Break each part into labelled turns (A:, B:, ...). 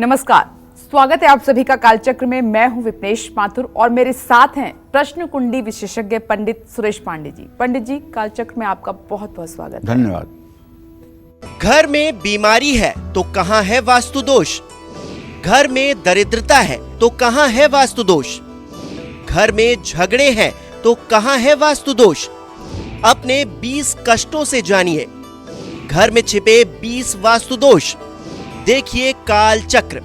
A: नमस्कार, स्वागत है आप सभी का कालचक्र में। मैं हूं विपनेश माथुर और मेरे साथ हैं प्रश्न कुंडली विशेषज्ञ पंडित सुरेश पांडे जी। पंडित जी, कालचक्र में आपका बहुत बहुत स्वागत है।
B: धन्यवाद।
C: घर में बीमारी है तो कहाँ है वास्तु दोष? घर में दरिद्रता है तो कहाँ है वास्तु दोष? घर में झगड़े हैं तो कहाँ है वास्तु दोष? अपने 20 कष्टों से जानिए घर में छिपे 20 वास्तु दोष। देखिए काल चक्र।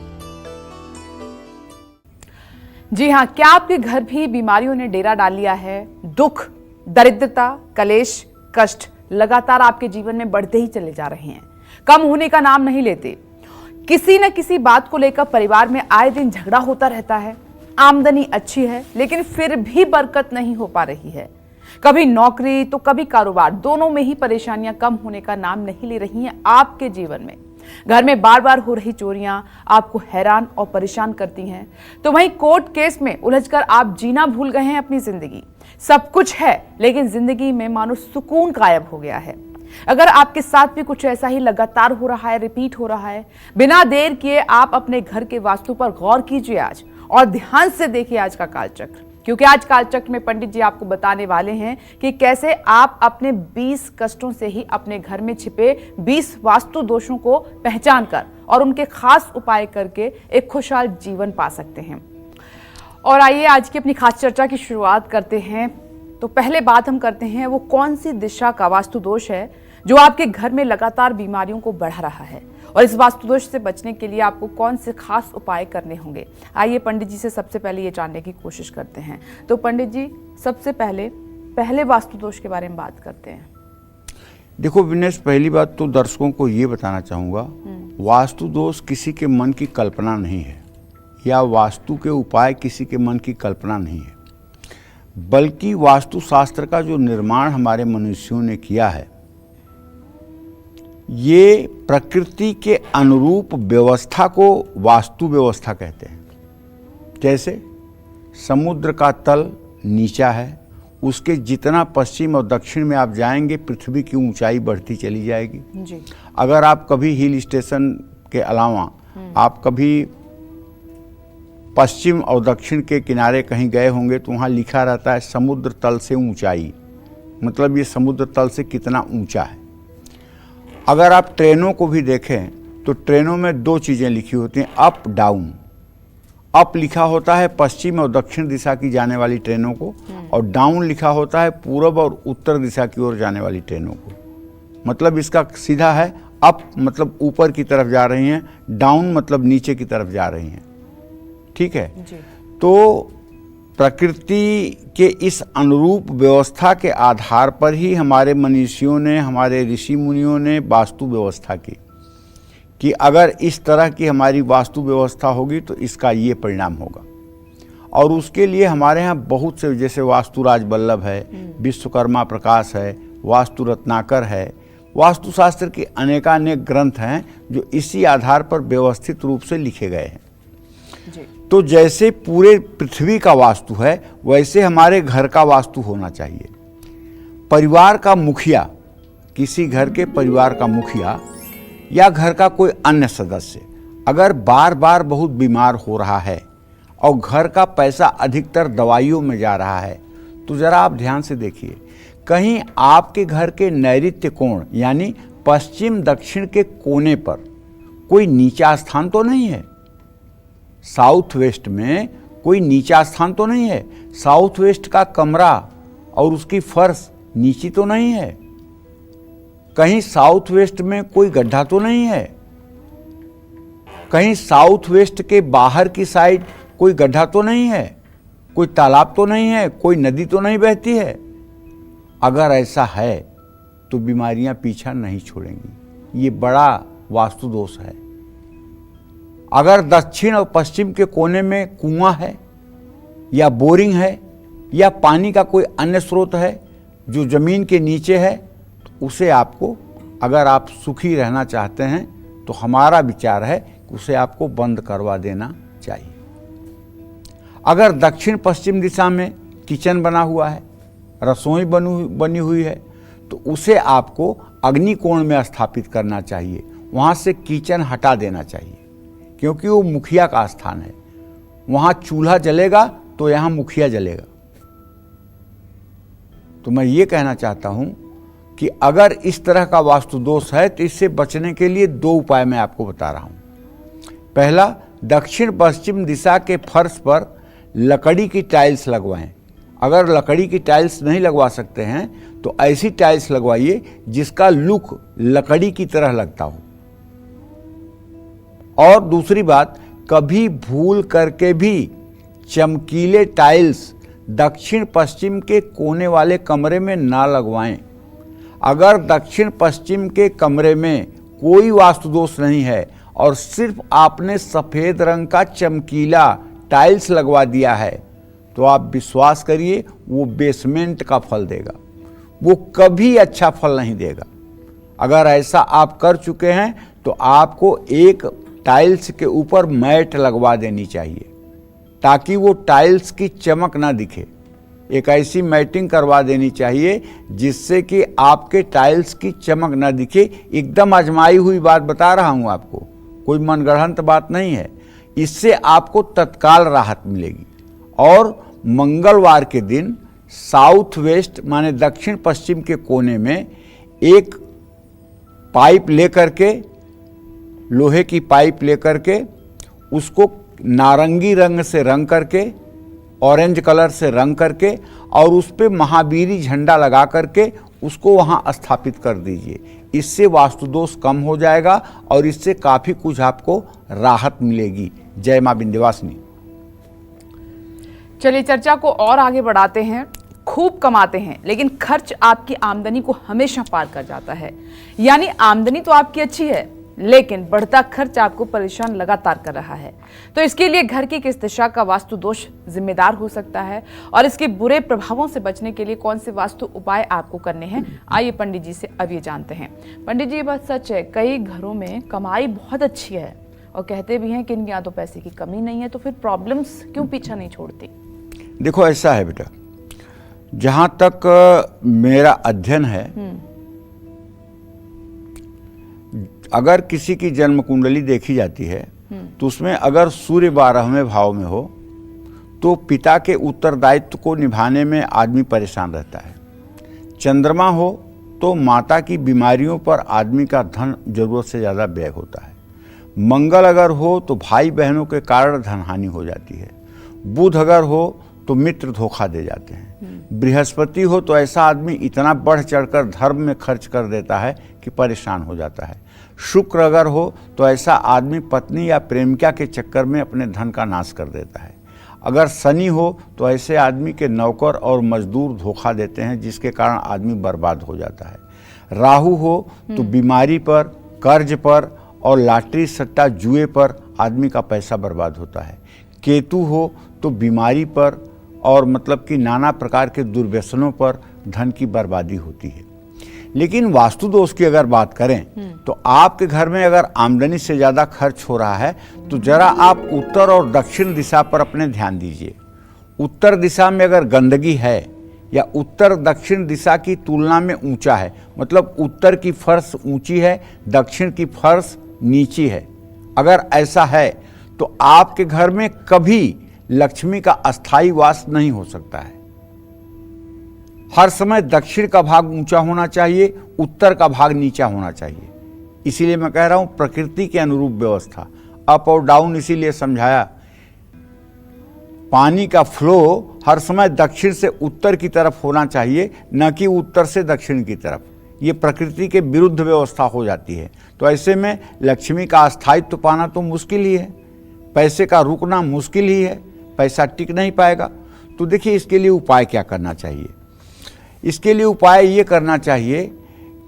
A: जी हाँ, क्या आपके घर भी बीमारियों ने डेरा डाल लिया है? दुख, दरिद्रता, कलेश, कष्ट लगातार आपके जीवन में बढ़ते ही चले जा रहे हैं, कम होने का नाम नहीं लेते। किसी न किसी बात को लेकर परिवार में आए दिन झगड़ा होता रहता है। आमदनी अच्छी है लेकिन फिर भी बरकत नहीं हो पा रही है। कभी नौकरी तो कभी कारोबार, दोनों में ही परेशानियां कम होने का नाम नहीं ले रही हैं आपके जीवन में। घर में बार बार हो रही चोरियां आपको हैरान और परेशान करती हैं, तो वहीं कोर्ट केस में उलझकर आप जीना भूल गए हैं अपनी जिंदगी। सब कुछ है लेकिन जिंदगी में मानो सुकून गायब हो गया है। अगर आपके साथ भी कुछ ऐसा ही लगातार हो रहा है, रिपीट हो रहा है, बिना देर किए आप अपने घर के वास्तु पर गौर कीजिए आज और ध्यान से देखिए आज का कालचक्र, क्योंकि आज कालचक्र में पंडित जी आपको बताने वाले हैं कि कैसे आप अपने 20 कष्टों से ही अपने घर में छिपे 20 वास्तु दोषों को पहचान कर और उनके खास उपाय करके एक खुशहाल जीवन पा सकते हैं। और आइए आज की अपनी खास चर्चा की शुरुआत करते हैं। तो पहले बात हम करते हैं वो कौन सी दिशा का वास्तु दोष है जो आपके घर में लगातार बीमारियों को बढ़ा रहा है, और इस वास्तु दोष से बचने के लिए आपको कौन से खास उपाय करने होंगे। आइए पंडित जी से सबसे पहले ये जानने की कोशिश करते हैं। तो पंडित जी, सबसे पहले वास्तु दोष के बारे में बात करते हैं।
B: देखो विनेश, पहली बात तो दर्शकों को ये बताना चाहूँगा, वास्तु दोष किसी के मन की कल्पना नहीं है, या वास्तु के उपाय किसी के मन की कल्पना नहीं है, बल्कि वास्तुशास्त्र का जो निर्माण हमारे मनुष्यों ने किया है, ये प्रकृति के अनुरूप व्यवस्था को वास्तु व्यवस्था कहते हैं। जैसे समुद्र का तल नीचा है, उसके जितना पश्चिम और दक्षिण में आप जाएंगे पृथ्वी की ऊंचाई बढ़ती चली जाएगी
A: जी।
B: अगर आप कभी हिल स्टेशन के अलावा आप कभी पश्चिम और दक्षिण के किनारे कहीं गए होंगे तो वहाँ लिखा रहता है समुद्र तल से ऊंचाई, मतलब ये समुद्र तल से कितना ऊंचा है। अगर आप ट्रेनों को भी देखें तो ट्रेनों में दो चीज़ें लिखी होती हैं, अप डाउन। अप लिखा होता है पश्चिम और दक्षिण दिशा की जाने वाली ट्रेनों को, और डाउन लिखा होता है पूर्व और उत्तर दिशा की ओर जाने वाली ट्रेनों को। मतलब इसका सीधा है, अप मतलब ऊपर की तरफ जा रही हैं, डाउन मतलब नीचे की तरफ जा रही हैं। ठीक है
A: जी।
B: तो प्रकृति के इस अनुरूप व्यवस्था के आधार पर ही हमारे मनीषियों ने, हमारे ऋषि मुनियों ने वास्तु व्यवस्था की कि अगर इस तरह की हमारी वास्तु व्यवस्था होगी तो इसका ये परिणाम होगा। और उसके लिए हमारे यहाँ बहुत से, जैसे वास्तुराज वल्लभ है, विश्वकर्मा प्रकाश है, वास्तु रत्नाकर है, वास्तुशास्त्र के अनेकानेक ग्रंथ हैं जो इसी आधार पर व्यवस्थित रूप से लिखे गए हैं
A: जी।
B: तो जैसे पूरे पृथ्वी का वास्तु है वैसे हमारे घर का वास्तु होना चाहिए। परिवार का मुखिया, किसी घर के परिवार का मुखिया या घर का कोई अन्य सदस्य अगर बार बार बहुत बीमार हो रहा है और घर का पैसा अधिकतर दवाइयों में जा रहा है, तो ज़रा आप ध्यान से देखिए, कहीं आपके घर के नैऋत्य कोण यानी पश्चिम दक्षिण के कोने पर कोई नीचा स्थान तो नहीं है। साउथ वेस्ट में कोई नीचा स्थान तो नहीं है। साउथ वेस्ट का कमरा और उसकी फर्श नीची तो नहीं है। कहीं साउथ वेस्ट में कोई गड्ढा तो नहीं है। कहीं साउथ वेस्ट के बाहर की साइड कोई गड्ढा तो नहीं है, कोई तालाब तो नहीं है, कोई नदी तो नहीं बहती है। अगर ऐसा है तो बीमारियां पीछा नहीं छोड़ेंगी। ये बड़ा वास्तु दोष है। अगर दक्षिण और पश्चिम के कोने में कुआं है या बोरिंग है या पानी का कोई अन्य स्रोत है जो जमीन के नीचे है, तो उसे आपको, अगर आप सुखी रहना चाहते हैं तो हमारा विचार है कि उसे आपको बंद करवा देना चाहिए। अगर दक्षिण पश्चिम दिशा में किचन बना हुआ है, रसोई बनी हुई है, तो उसे आपको अग्नि कोण में स्थापित करना चाहिए। वहाँ से किचन हटा देना चाहिए, क्योंकि वो मुखिया का स्थान है। वहाँ चूल्हा जलेगा तो यहाँ मुखिया जलेगा। तो मैं ये कहना चाहता हूँ कि अगर इस तरह का वास्तु दोष है तो इससे बचने के लिए 2 उपाय मैं आपको बता रहा हूँ। पहला, दक्षिण पश्चिम दिशा के फर्श पर लकड़ी की टाइल्स लगवाएं। अगर लकड़ी की टाइल्स नहीं लगवा सकते हैं तो ऐसी टाइल्स लगवाइए जिसका लुक लकड़ी की तरह लगता हो। और दूसरी बात, कभी भूल करके भी चमकीले टाइल्स दक्षिण पश्चिम के कोने वाले कमरे में ना लगवाएं। अगर दक्षिण पश्चिम के कमरे में कोई वास्तु दोष नहीं है और सिर्फ आपने सफ़ेद रंग का चमकीला टाइल्स लगवा दिया है तो आप विश्वास करिए वो बेसमेंट का फल देगा, वो कभी अच्छा फल नहीं देगा। अगर ऐसा आप कर चुके हैं तो आपको एक टाइल्स के ऊपर मैट लगवा देनी चाहिए ताकि वो टाइल्स की चमक ना दिखे। एक ऐसी मैटिंग करवा देनी चाहिए जिससे कि आपके टाइल्स की चमक ना दिखे। एकदम आजमाई हुई बात बता रहा हूँ आपको, कोई मनगढ़ंत बात नहीं है। इससे आपको तत्काल राहत मिलेगी। और मंगलवार के दिन साउथ वेस्ट माने दक्षिण पश्चिम के कोने में एक पाइप लेकर के, लोहे की पाइप लेकर के उसको नारंगी रंग से रंग करके, ऑरेंज कलर से रंग करके और उस पर महावीरी झंडा लगा करके उसको वहाँ स्थापित कर दीजिए। इससे वास्तु दोष कम हो जाएगा और इससे काफ़ी कुछ आपको राहत मिलेगी। जय माँ विंध्यवासिनी।
A: चलिए चर्चा को और आगे बढ़ाते हैं। खूब कमाते हैं लेकिन खर्च आपकी आमदनी को हमेशा पार कर जाता है। यानी आमदनी तो आपकी अच्छी है लेकिन बढ़ता खर्च आपको परेशान लगातार कर रहा है। तो इसके लिए घर की किस दिशा का वास्तु दोष जिम्मेदार हो सकता है और इसके बुरे प्रभावों से बचने के लिए कौन से वास्तु उपाय आपको करने हैं, आइए पंडित जी से अब ये जानते हैं। पंडित जी, ये बात सच है, कई घरों में कमाई बहुत अच्छी है और कहते भी हैं कि इनके यहाँ तो पैसे की कमी नहीं है, तो फिर प्रॉब्लम्स क्यों पीछा नहीं छोड़ती?
B: देखो ऐसा है बेटा, जहां तक मेरा अध्ययन है, अगर किसी की जन्म कुंडली देखी जाती है तो उसमें अगर सूर्य 12वें भाव में हो तो पिता के उत्तरदायित्व को निभाने में आदमी परेशान रहता है। चंद्रमा हो तो माता की बीमारियों पर आदमी का धन जरूरत से ज़्यादा व्यय होता है। मंगल अगर हो तो भाई बहनों के कारण धन हानि हो जाती है। बुध अगर हो तो मित्र धोखा दे जाते हैं। बृहस्पति हो तो ऐसा आदमी इतना बढ़ चढ़कर धर्म में खर्च कर देता है कि परेशान हो जाता है। शुक्र अगर हो तो ऐसा आदमी पत्नी या प्रेमिका के चक्कर में अपने धन का नाश कर देता है। अगर शनि हो तो ऐसे आदमी के नौकर और मजदूर धोखा देते हैं जिसके कारण आदमी बर्बाद हो जाता है। राहु हो तो बीमारी पर, कर्ज पर और लॉटरी सट्टा जुए पर आदमी का पैसा बर्बाद होता है। केतु हो तो बीमारी पर और मतलब कि नाना प्रकार के दुर्व्यसनों पर धन की बर्बादी होती है। लेकिन वास्तु दोष की अगर बात करें तो आपके घर में अगर आमदनी से ज़्यादा खर्च हो रहा है तो जरा आप उत्तर और दक्षिण दिशा पर अपने ध्यान दीजिए। उत्तर दिशा में अगर गंदगी है या उत्तर दक्षिण दिशा की तुलना में ऊंचा है, मतलब उत्तर की फर्श ऊंची है, दक्षिण की फर्श नीची है, अगर ऐसा है तो आपके घर में कभी लक्ष्मी का अस्थायी वास नहीं हो सकता है। हर समय दक्षिण का भाग ऊंचा होना चाहिए, उत्तर का भाग नीचा होना चाहिए। इसीलिए मैं कह रहा हूं प्रकृति के अनुरूप व्यवस्था, अप और डाउन इसीलिए समझाया। पानी का फ्लो हर समय दक्षिण से उत्तर की तरफ होना चाहिए, न कि उत्तर से दक्षिण की तरफ। ये प्रकृति के विरुद्ध व्यवस्था हो जाती है। तो ऐसे में लक्ष्मी का अस्थायित्व पाना तो मुश्किल ही है, पैसे का रुकना मुश्किल ही है, पैसा टिक नहीं पाएगा। तो देखिए इसके लिए उपाय क्या करना चाहिए। इसके लिए उपाय ये करना चाहिए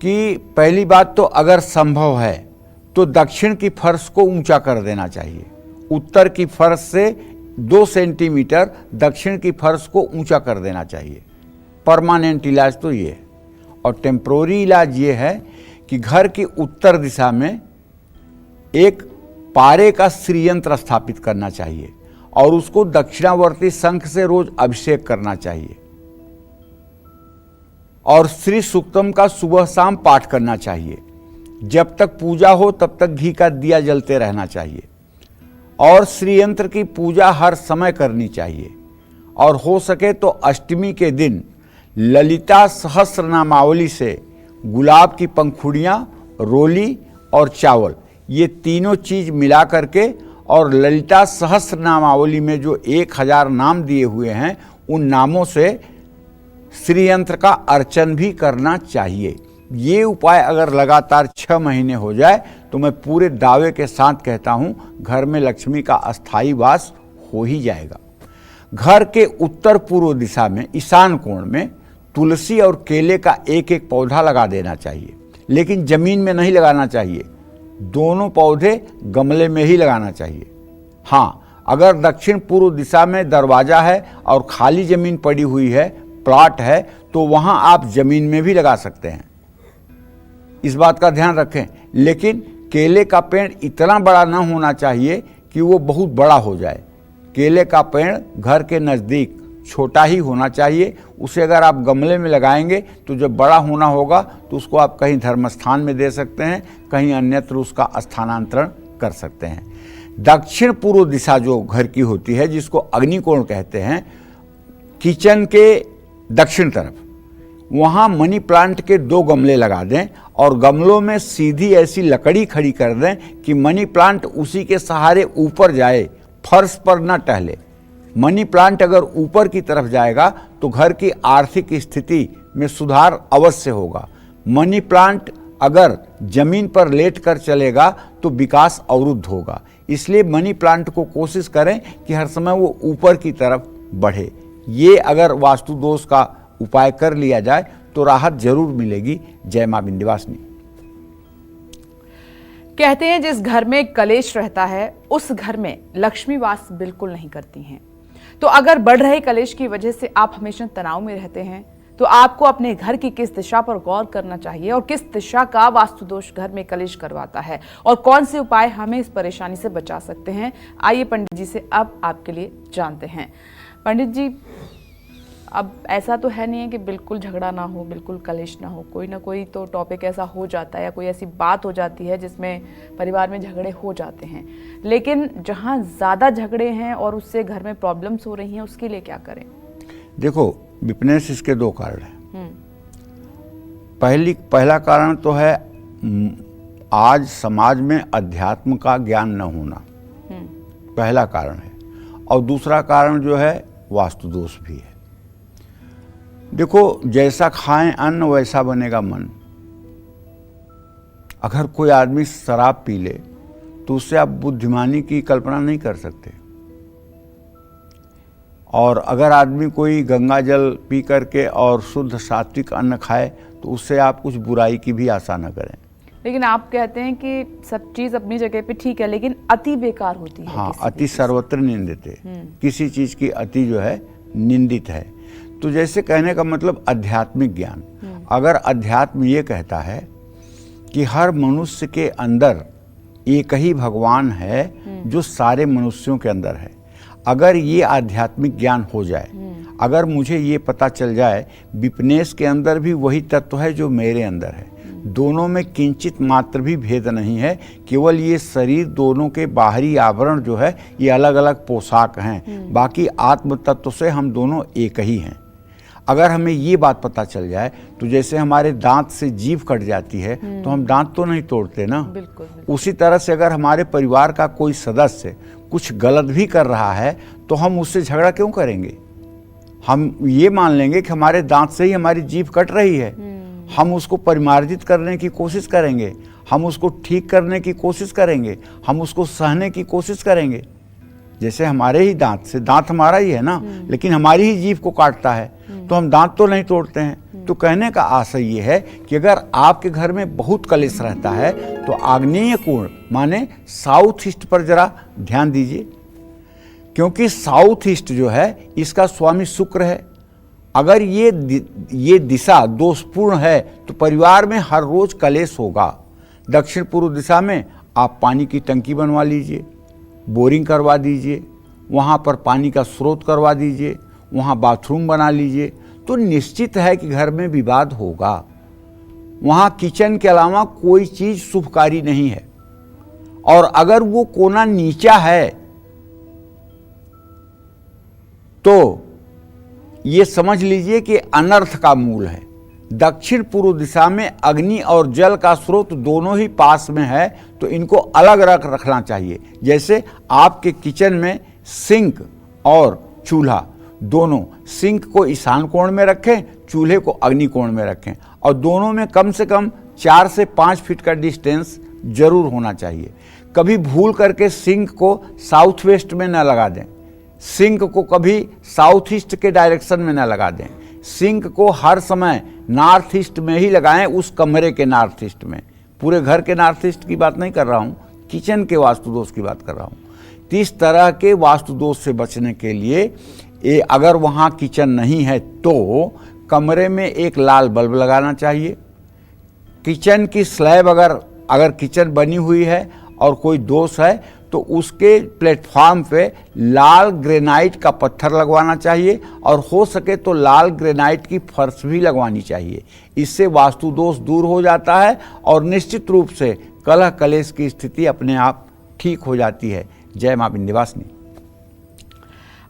B: कि पहली बात तो अगर संभव है तो दक्षिण की फर्श को ऊंचा कर देना चाहिए। उत्तर की फर्श से 2 सेंटीमीटर दक्षिण की फर्श को ऊंचा कर देना चाहिए। परमानेंट इलाज तो ये है। और टेम्प्रोरी इलाज ये है कि घर की उत्तर दिशा में एक पारे का श्रीयंत्र स्थापित करना चाहिए और उसको दक्षिणावर्ती शंख से रोज अभिषेक करना चाहिए और श्री सूक्तम का सुबह शाम पाठ करना चाहिए। जब तक पूजा हो तब तक घी का दिया जलते रहना चाहिए और श्री यंत्र की पूजा हर समय करनी चाहिए, और हो सके तो अष्टमी के दिन ललिता सहस्रनामावली से गुलाब की पंखुड़ियाँ, रोली और चावल, ये तीनों चीज मिला करके, और ललिता सहस्रनामावली में जो 1000 नाम दिए हुए हैं उन नामों से श्री यंत्र का अर्चन भी करना चाहिए। ये उपाय अगर लगातार 6 महीने हो जाए तो मैं पूरे दावे के साथ कहता हूं घर में लक्ष्मी का अस्थायी वास हो ही जाएगा। घर के उत्तर पूर्व दिशा में ईशान कोण में तुलसी और केले का एक एक पौधा लगा देना चाहिए, लेकिन जमीन में नहीं लगाना चाहिए। दोनों पौधे गमले में ही लगाना चाहिए। हाँ, अगर दक्षिण पूर्व दिशा में दरवाजा है और खाली जमीन पड़ी हुई है, प्लॉट है, तो वहां आप जमीन में भी लगा सकते हैं। इस बात का ध्यान रखें। लेकिन केले का पेड़ इतना बड़ा ना होना चाहिए कि वो बहुत बड़ा हो जाए। केले का पेड़ घर के नज़दीक छोटा ही होना चाहिए। उसे अगर आप गमले में लगाएंगे तो जब बड़ा होना होगा तो उसको आप कहीं धर्मस्थान में दे सकते हैं, कहीं अन्यत्र उसका स्थानांतरण कर सकते हैं। दक्षिण पूर्व दिशा जो घर की होती है, जिसको अग्निकोण कहते हैं, किचन के दक्षिण तरफ, वहाँ मनी प्लांट के 2 गमले लगा दें और गमलों में सीधी ऐसी लकड़ी खड़ी कर दें कि मनी प्लांट उसी के सहारे ऊपर जाए, फर्श पर न टहले। मनी प्लांट अगर ऊपर की तरफ जाएगा तो घर की आर्थिक स्थिति में सुधार अवश्य होगा। मनी प्लांट अगर जमीन पर लेट कर चलेगा तो विकास अवरुद्ध होगा। इसलिए मनी प्लांट को कोशिश करें कि हर समय वो ऊपर की तरफ बढ़े। ये अगर वास्तु दोष का उपाय कर लिया जाए तो राहत जरूर मिलेगी। जय मां विंध्यवासिनी।
A: कहते हैं जिस घर में कलेश रहता है उस घर में लक्ष्मी वास बिल्कुल नहीं करती हैं। तो अगर बढ़ रहे कलेश की वजह से आप हमेशा तनाव में रहते हैं तो आपको अपने घर की किस दिशा पर गौर करना चाहिए और किस दिशा का वास्तु दोष घर में कलेश करवाता है और कौन से उपाय हमें इस परेशानी से बचा सकते हैं, आइए पंडित जी से अब आपके लिए जानते हैं। पंडित जी, अब ऐसा तो है नहीं है कि बिल्कुल झगड़ा ना हो, बिल्कुल कलेश ना हो, कोई ना कोई तो टॉपिक ऐसा हो जाता है या कोई ऐसी बात हो जाती है जिसमें परिवार में झगड़े हो जाते हैं। लेकिन जहाँ ज़्यादा झगड़े हैं और उससे घर में प्रॉब्लम्स हो रही हैं, उसके लिए क्या करें?
B: देखो विपनेश, इसके 2 कारण हैं। पहला कारण तो है आज समाज में अध्यात्म का ज्ञान न होना, पहला कारण है। और दूसरा कारण जो है वास्तु दोष भी है। देखो, जैसा खाएं अन्न वैसा बनेगा मन। अगर कोई आदमी शराब पी ले तो उससे आप बुद्धिमानी की कल्पना नहीं कर सकते। और अगर आदमी कोई गंगा जल पी करके और शुद्ध सात्विक अन्न खाए तो उससे आप कुछ बुराई की भी आशा न करें।
A: लेकिन आप कहते हैं कि सब चीज़ अपनी जगह पे ठीक है, लेकिन अति बेकार होती है।
B: हाँ, अति सर्वत्र निंदित है। किसी चीज़ की अति जो है निंदित है। तो जैसे कहने का मतलब आध्यात्मिक ज्ञान। अगर अध्यात्म ये कहता है कि हर मनुष्य के अंदर एक ही भगवान है जो सारे मनुष्यों के अंदर है, अगर ये आध्यात्मिक ज्ञान हो जाए, अगर मुझे ये पता चल जाए विपनेश के अंदर भी वही तत्व है जो मेरे अंदर है, दोनों में किंचित मात्र भी भेद नहीं है, केवल ये शरीर दोनों के बाहरी आवरण जो है ये अलग अलग पोशाक हैं, बाकी आत्म तत्व से हम दोनों एक ही हैं। अगर हमें ये बात पता चल जाए तो जैसे हमारे दांत से जीभ कट जाती है तो हम दांत तो नहीं तोड़ते ना।
A: बिल्कुल।
B: उसी तरह से अगर हमारे परिवार का कोई सदस्य कुछ गलत भी कर रहा है तो हम उससे झगड़ा क्यों करेंगे? हम ये मान लेंगे कि हमारे दांत से ही हमारी जीभ कट रही है, हम उसको परिमार्जित करने की कोशिश करेंगे, हम उसको ठीक करने की कोशिश करेंगे, हम उसको सहने की कोशिश करेंगे। जैसे हमारे ही दांत से, दांत हमारा ही है ना, लेकिन हमारी ही जीभ को काटता है तो हम दांत तो नहीं तोड़ते हैं। तो कहने का आशय ये है कि अगर आपके घर में बहुत कलेश रहता है तो आग्नेय कोण माने साउथ ईस्ट पर जरा ध्यान दीजिए, क्योंकि साउथ ईस्ट जो है इसका स्वामी शुक्र है। अगर ये दिशा दोषपूर्ण है तो परिवार में हर रोज कलेश होगा। दक्षिण पूर्व दिशा में आप पानी की टंकी बनवा लीजिए, बोरिंग करवा दीजिए, वहाँ पर पानी का स्रोत करवा दीजिए, वहाँ बाथरूम बना लीजिए, तो निश्चित है कि घर में विवाद होगा। वहाँ किचन के अलावा कोई चीज़ शुभकारी नहीं है। और अगर वो कोना नीचा है तो ये समझ लीजिए कि अनर्थ का मूल है। दक्षिण पूर्व दिशा में अग्नि और जल का स्रोत दोनों ही पास में है, तो इनको अलग रखना चाहिए। जैसे आपके किचन में सिंक और चूल्हा दोनों, सिंक को ईशान कोण में रखें, चूल्हे को अग्नि कोण में रखें, और दोनों में कम से कम 4 से 5 फीट का डिस्टेंस जरूर होना चाहिए। कभी भूल करके सिंक को साउथ वेस्ट में न लगा दें, सिंक को कभी साउथ ईस्ट के डायरेक्शन में न लगा दें, सिंक को हर समय नॉर्थ ईस्ट में ही लगाएं, उस कमरे के नॉर्थ ईस्ट में। पूरे घर के नॉर्थ ईस्ट की बात नहीं कर रहा हूं, किचन के वास्तु दोष की बात कर रहा हूं। इस तरह के वास्तु दोष से बचने के लिए अगर वहां किचन नहीं है तो कमरे में एक लाल बल्ब लगाना चाहिए। किचन की स्लैब अगर किचन बनी हुई है और कोई दोष है तो उसके प्लेटफॉर्म पे लाल ग्रेनाइट का पत्थर लगवाना चाहिए, और हो सके तो लाल ग्रेनाइट की फर्श भी लगवानी चाहिए। इससे वास्तु दोष दूर हो जाता है और निश्चित रूप से कलह कलेश की स्थिति अपने आप ठीक हो जाती है। जय मां विंध्यवासिनी।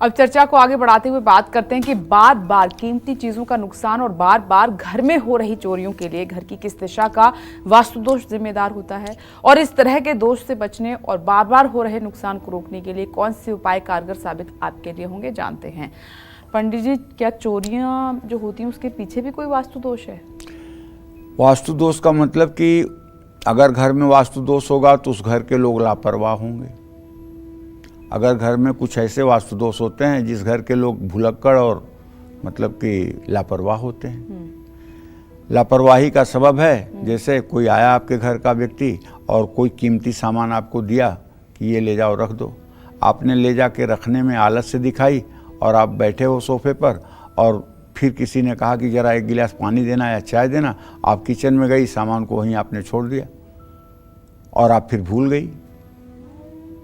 A: अब चर्चा को आगे बढ़ाते हुए बात करते हैं कि बार बार कीमती चीजों का नुकसान और बार बार घर में हो रही चोरियों के लिए घर की किस दिशा का वास्तु दोष जिम्मेदार होता है, और इस तरह के दोष से बचने और बार बार हो रहे नुकसान को रोकने के लिए कौन से उपाय कारगर साबित आपके लिए होंगे, जानते हैं। पंडित जी, क्या चोरियां जो होती हैं उसके पीछे भी कोई वास्तु दोष है?
B: वास्तु दोष का मतलब कि अगर घर में वास्तु दोष होगा तो उस घर के लोग लापरवाह होंगे। अगर घर में कुछ ऐसे वास्तु दोष होते हैं जिस घर के लोग भुलक्कड़ और मतलब कि लापरवाह होते हैं। लापरवाही का सबब है, जैसे कोई आया आपके घर का व्यक्ति और कोई कीमती सामान आपको दिया कि ये ले जाओ रख दो, आपने ले जाके रखने में आलस्य दिखाई और आप बैठे हो सोफे पर, और फिर किसी ने कहा कि ज़रा एक गिलास पानी देना या चाय देना, आप किचन में गई, सामान को वहीं आपने छोड़ दिया और आप फिर भूल गई।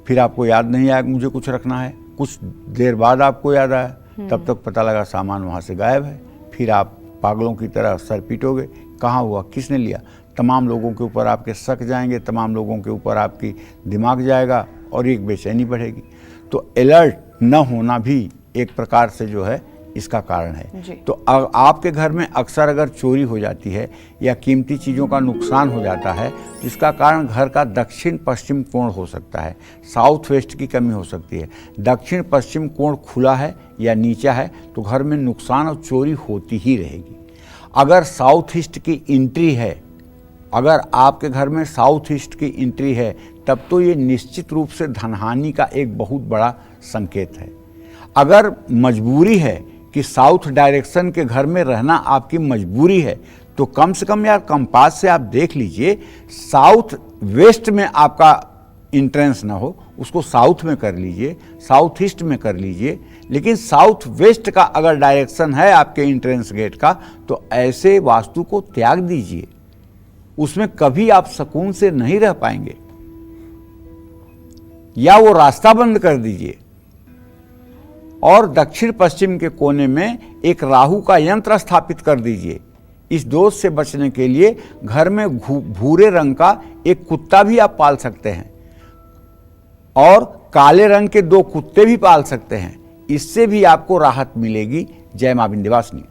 B: फिर आपको याद नहीं आया कि मुझे कुछ रखना है, कुछ देर बाद आपको याद आया, तब तक पता लगा सामान वहाँ से गायब है। फिर आप पागलों की तरह सर पीटोगे, कहाँ हुआ, किसने लिया। तमाम लोगों के ऊपर आपके शक जाएंगे, तमाम लोगों के ऊपर आपकी दिमाग जाएगा और एक बेचैनी बढ़ेगी। तो अलर्ट न होना भी एक प्रकार से जो है इसका कारण है। तो आपके घर में अक्सर अगर चोरी हो जाती है या कीमती चीज़ों का नुकसान हो जाता है तो इसका कारण घर का दक्षिण पश्चिम कोण हो सकता है, साउथ वेस्ट की कमी हो सकती है। दक्षिण पश्चिम कोण खुला है या नीचा है तो घर में नुकसान और चोरी होती ही रहेगी। अगर साउथ ईस्ट की एंट्री है, अगर आपके घर में साउथ ईस्ट की एंट्री है, तब तो ये निश्चित रूप से धनहानि का एक बहुत बड़ा संकेत है। अगर मजबूरी है कि साउथ डायरेक्शन के घर में रहना आपकी मजबूरी है, तो कम से कम यार कंपास से आप देख लीजिए, साउथ वेस्ट में आपका इंट्रेंस ना हो, उसको साउथ में कर लीजिए, साउथ ईस्ट में कर लीजिए, लेकिन साउथ वेस्ट का अगर डायरेक्शन है आपके इंट्रेंस गेट का, तो ऐसे वास्तु को त्याग दीजिए। उसमें कभी आप सुकून से नहीं रह पाएंगे, या वो रास्ता बंद कर दीजिए। और दक्षिण पश्चिम के कोने में एक राहु का यंत्र स्थापित कर दीजिए। इस दोष से बचने के लिए घर में भूरे रंग का एक कुत्ता भी आप पाल सकते हैं और काले रंग के 2 कुत्ते भी पाल सकते हैं। इससे भी आपको राहत मिलेगी। जय मां विंध्यवासिनी।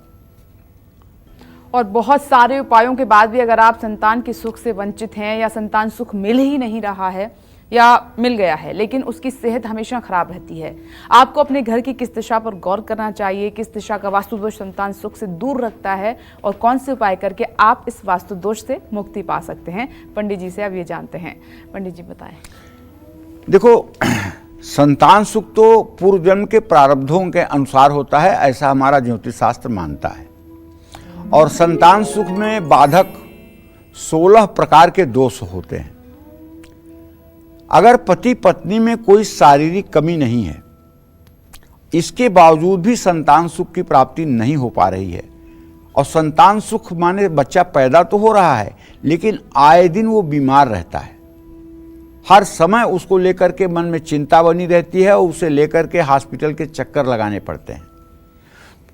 A: और बहुत सारे उपायों के बाद भी अगर आप संतान के सुख से वंचित हैं या संतान सुख मिल ही नहीं रहा है या मिल गया है लेकिन उसकी सेहत हमेशा खराब रहती है, आपको अपने घर की किस दिशा पर गौर करना चाहिए, किस दिशा का वास्तु दोष संतान सुख से दूर रखता है और कौन से उपाय करके आप इस वास्तु दोष से मुक्ति पा सकते हैं, पंडित जी से अब ये जानते हैं। पंडित जी बताएं।
B: देखो, संतान सुख तो पूर्व जन्म के प्रारब्धों के अनुसार होता है, ऐसा हमारा ज्योतिष शास्त्र मानता है। और संतान सुख में बाधक 16 प्रकार के दोष होते हैं। अगर पति पत्नी में कोई शारीरिक कमी नहीं है, इसके बावजूद भी संतान सुख की प्राप्ति नहीं हो पा रही है, और संतान सुख माने बच्चा पैदा तो हो रहा है लेकिन आए दिन वो बीमार रहता है, हर समय उसको लेकर के मन में चिंता बनी रहती है और उसे लेकर के हॉस्पिटल के चक्कर लगाने पड़ते हैं,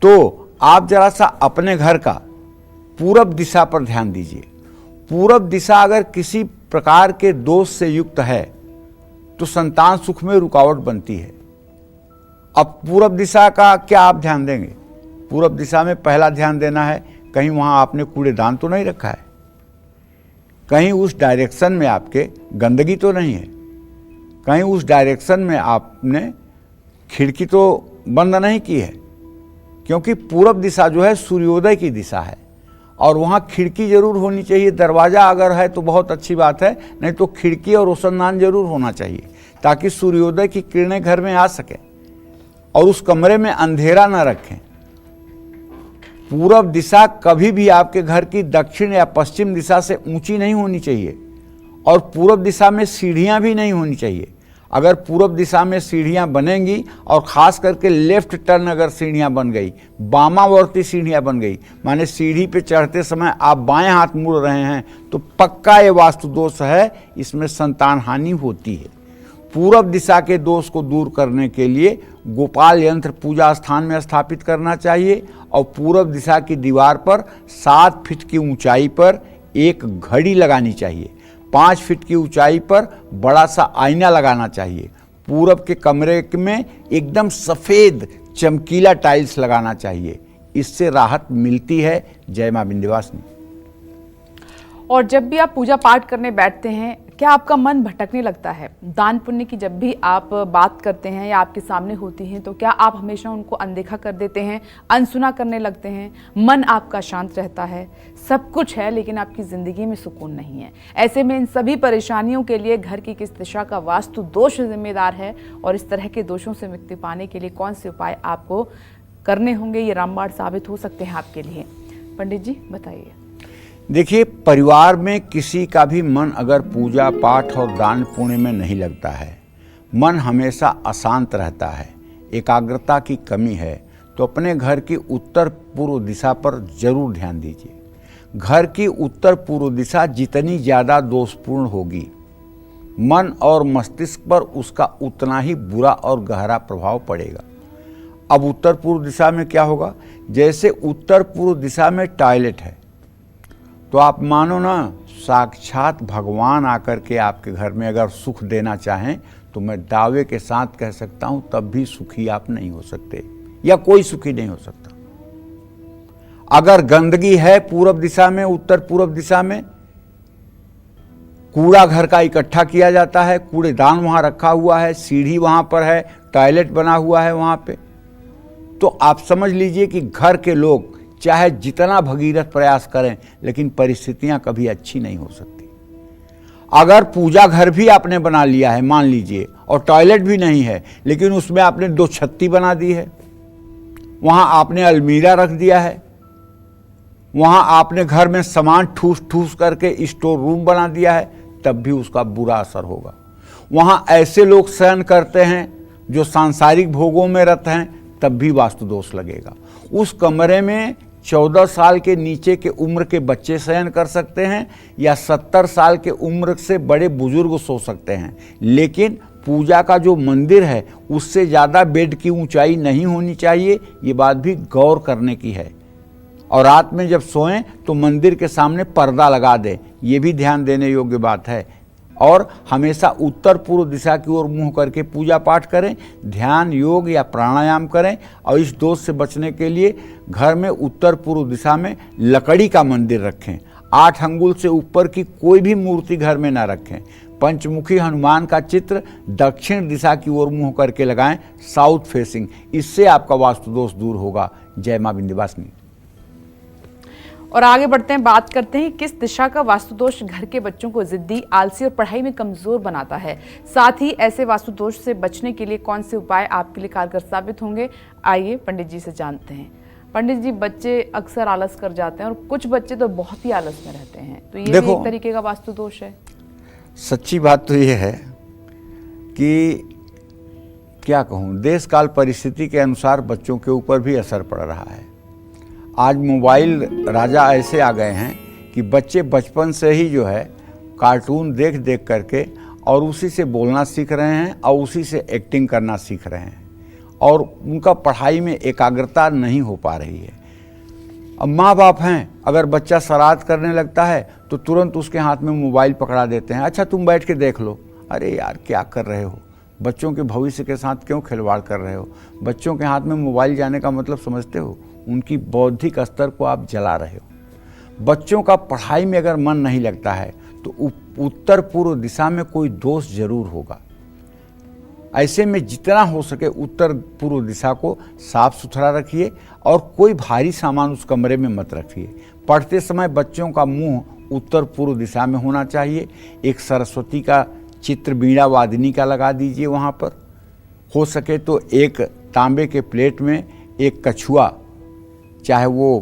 B: तो आप जरा सा अपने घर का पूरब दिशा पर ध्यान दीजिए। पूरब दिशा अगर किसी प्रकार के दोष से युक्त है तो संतान सुख में रुकावट बनती है। अब पूरब दिशा का क्या आप ध्यान देंगे? पूरब दिशा में पहला ध्यान देना है, कहीं वहाँ आपने कूड़ेदान तो नहीं रखा है, कहीं उस डायरेक्शन में आपके गंदगी तो नहीं है, कहीं उस डायरेक्शन में आपने खिड़की तो बंद नहीं की है, क्योंकि पूरब दिशा जो है सूर्योदय की दिशा है और वहाँ खिड़की जरूर होनी चाहिए। दरवाज़ा अगर है तो बहुत अच्छी बात है, नहीं तो खिड़की और रोशनदान जरूर होना चाहिए ताकि सूर्योदय की किरणें घर में आ सकें और उस कमरे में अंधेरा न रखें। पूरब दिशा कभी भी आपके घर की दक्षिण या पश्चिम दिशा से ऊंची नहीं होनी चाहिए और पूरब दिशा में सीढ़ियां भी नहीं होनी चाहिए। अगर पूरब दिशा में सीढ़ियां बनेंगी और ख़ास करके लेफ्ट टर्न अगर सीढ़ियां बन गई, वामावर्ती सीढ़ियां बन गई, माने सीढ़ी पे चढ़ते समय आप बाएं हाथ मुड़ रहे हैं, तो पक्का ये वास्तु दोष है, इसमें संतान हानि होती है। पूरब दिशा के दोष को दूर करने के लिए गोपाल यंत्र पूजा स्थान में स्थापित करना चाहिए और पूरब दिशा की दीवार पर 7 फीट की ऊंचाई पर एक घड़ी लगानी चाहिए। 5 फीट की ऊंचाई पर बड़ा सा आईना लगाना चाहिए। पूरब के कमरे में एकदम सफ़ेद चमकीला टाइल्स लगाना चाहिए। इससे राहत मिलती है। जय मां विंध्यवासिनी।
A: और जब भी आप पूजा पाठ करने बैठते हैं, क्या आपका मन भटकने लगता है? दान पुण्य की जब भी आप बात करते हैं या आपके सामने होती हैं, तो क्या आप हमेशा उनको अनदेखा कर देते हैं, अनसुना करने लगते हैं? मन आपका शांत रहता है, सब कुछ है, लेकिन आपकी ज़िंदगी में सुकून नहीं है। ऐसे में इन सभी परेशानियों के लिए घर की किस दिशा का वास्तु दोष जिम्मेदार है और इस तरह के दोषों से मुक्ति पाने के लिए कौन से उपाय आपको करने होंगे, ये रामबाण साबित हो सकते हैं आपके लिए। पंडित जी बताइए।
B: देखिए, परिवार में किसी का भी मन अगर पूजा पाठ और दान पुण्य में नहीं लगता है, मन हमेशा अशांत रहता है, एकाग्रता की कमी है, तो अपने घर की उत्तर पूर्व दिशा पर जरूर ध्यान दीजिए। घर की उत्तर पूर्व दिशा जितनी ज़्यादा दोषपूर्ण होगी, मन और मस्तिष्क पर उसका उतना ही बुरा और गहरा प्रभाव पड़ेगा। अब उत्तर पूर्व दिशा में क्या होगा? जैसे उत्तर पूर्व दिशा में टॉयलेट है, तो आप मानो ना, साक्षात भगवान आकर के आपके घर में अगर सुख देना चाहें तो मैं दावे के साथ कह सकता हूं तब भी सुखी आप नहीं हो सकते, या कोई सुखी नहीं हो सकता। अगर गंदगी है पूरब दिशा में, उत्तर पूरब दिशा में कूड़ा घर का इकट्ठा किया जाता है, कूड़ेदान वहां रखा हुआ है, सीढ़ी वहां पर है, टॉयलेट बना हुआ है वहां पे, तो आप समझ लीजिए कि घर के लोग चाहे जितना भगीरथ प्रयास करें, लेकिन परिस्थितियां कभी अच्छी नहीं हो सकती। अगर पूजा घर भी आपने बना लिया है मान लीजिए, और टॉयलेट भी नहीं है, लेकिन उसमें आपने 2 छत्ती बना दी है, वहां आपने अलमीरा रख दिया है, वहां आपने घर में सामान ठूस ठूस करके स्टोर रूम बना दिया है, तब भी उसका बुरा असर होगा। वहां ऐसे लोग शयन करते हैं जो सांसारिक भोगों में रत हैं, तब भी वास्तु दोष लगेगा। उस कमरे में 14 साल के नीचे के उम्र के बच्चे शयन कर सकते हैं या 70 साल के उम्र से बड़े बुजुर्ग सो सकते हैं, लेकिन पूजा का जो मंदिर है उससे ज़्यादा बेड की ऊंचाई नहीं होनी चाहिए। ये बात भी गौर करने की है। और रात में जब सोएं तो मंदिर के सामने पर्दा लगा दें, ये भी ध्यान देने योग्य बात है। और हमेशा उत्तर पूर्व दिशा की ओर मुंह करके पूजा पाठ करें, ध्यान योग या प्राणायाम करें। और इस दोष से बचने के लिए घर में उत्तर पूर्व दिशा में लकड़ी का मंदिर रखें। 8 अंगुल से ऊपर की कोई भी मूर्ति घर में ना रखें। पंचमुखी हनुमान का चित्र दक्षिण दिशा की ओर मुंह करके लगाएं, साउथ फेसिंग। इससे आपका वास्तु दोष दूर होगा। जय मां विंध्यवासिनी।
A: और आगे बढ़ते हैं, बात करते हैं किस दिशा का वास्तु दोष घर के बच्चों को जिद्दी, आलसी और पढ़ाई में कमजोर बनाता है। साथ ही ऐसे वास्तु दोष से बचने के लिए कौन से उपाय आपके लिए कारगर साबित होंगे, आइए पंडित जी से जानते हैं। पंडित जी, बच्चे अक्सर आलस कर जाते हैं और कुछ बच्चे तो बहुत ही आलस में रहते हैं, तो ये भी एक तरीके का वास्तु दोष है।
B: सच्ची बात तो ये है कि क्या कहूँ, देश काल परिस्थिति के अनुसार बच्चों के ऊपर भी असर पड़ रहा है। आज मोबाइल राजा ऐसे आ गए हैं कि बच्चे बचपन से ही जो है कार्टून देख देख करके और उसी से बोलना सीख रहे हैं और उसी से एक्टिंग करना सीख रहे हैं, और उनका पढ़ाई में एकाग्रता नहीं हो पा रही है। अब माँ बाप हैं, अगर बच्चा शरारत करने लगता है तो तुरंत उसके हाथ में मोबाइल पकड़ा देते हैं, अच्छा तुम बैठ के देख लो। अरे यार क्या कर रहे हो, बच्चों के भविष्य के साथ क्यों खिलवाड़ कर रहे हो? बच्चों के हाथ में मोबाइल जाने का मतलब समझते हो? उनकी बौद्धिक स्तर को आप जला रहे हो। बच्चों का पढ़ाई में अगर मन नहीं लगता है तो उत्तर पूर्व दिशा में कोई दोष जरूर होगा। ऐसे में जितना हो सके उत्तर पूर्व दिशा को साफ सुथरा रखिए और कोई भारी सामान उस कमरे में मत रखिए। पढ़ते समय बच्चों का मुंह उत्तर पूर्व दिशा में होना चाहिए। एक सरस्वती का चित्र वीणा वादिनी का लगा दीजिए वहाँ पर। हो सके तो एक तांबे के प्लेट में एक कछुआ, चाहे वो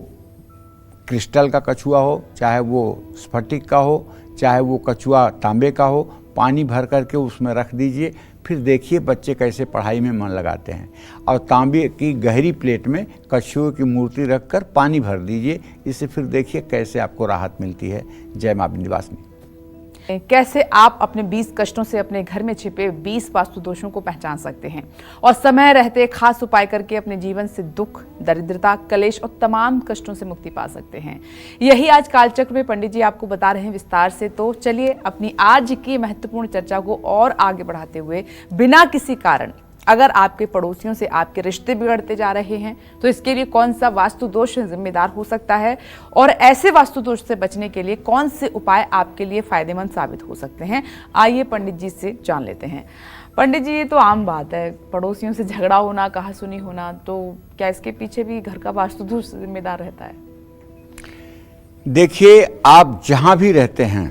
B: क्रिस्टल का कछुआ हो, चाहे वो स्फटिक का हो, चाहे वो कछुआ तांबे का हो, पानी भर करके उसमें रख दीजिए। फिर देखिए बच्चे कैसे पढ़ाई में मन लगाते हैं। और तांबे की गहरी प्लेट में कछुए की मूर्ति रखकर पानी भर दीजिए। इससे फिर देखिए कैसे आपको राहत मिलती है। जय मां विंध्यवासिनी।
A: कैसे आप अपने 20 कष्टों से अपने घर में छिपे 20 वास्तु दोषों को पहचान सकते हैं और समय रहते खास उपाय करके अपने जीवन से दुख, दरिद्रता, कलेश और तमाम कष्टों से मुक्ति पा सकते हैं। यही आज कालचक्र में पंडित जी आपको बता रहे हैं विस्तार से। तो चलिए अपनी आज की महत्वपूर्ण चर्चा को और आगे बढ़ाते हुए, बिना किसी कारण अगर आपके पड़ोसियों से आपके रिश्ते बिगड़ते जा रहे हैं तो इसके लिए कौन सा वास्तु दोष जिम्मेदार हो सकता है और ऐसे वास्तु दोष से बचने के लिए कौन से उपाय आपके लिए फायदेमंद साबित हो सकते हैं, आइए पंडित जी से जान लेते हैं। पंडित जी, ये तो आम बात है, पड़ोसियों से झगड़ा होना, कहासुनी होना, तो क्या इसके पीछे भी घर का वास्तु दोष जिम्मेदार रहता है?
B: देखिए, आप जहां भी रहते हैं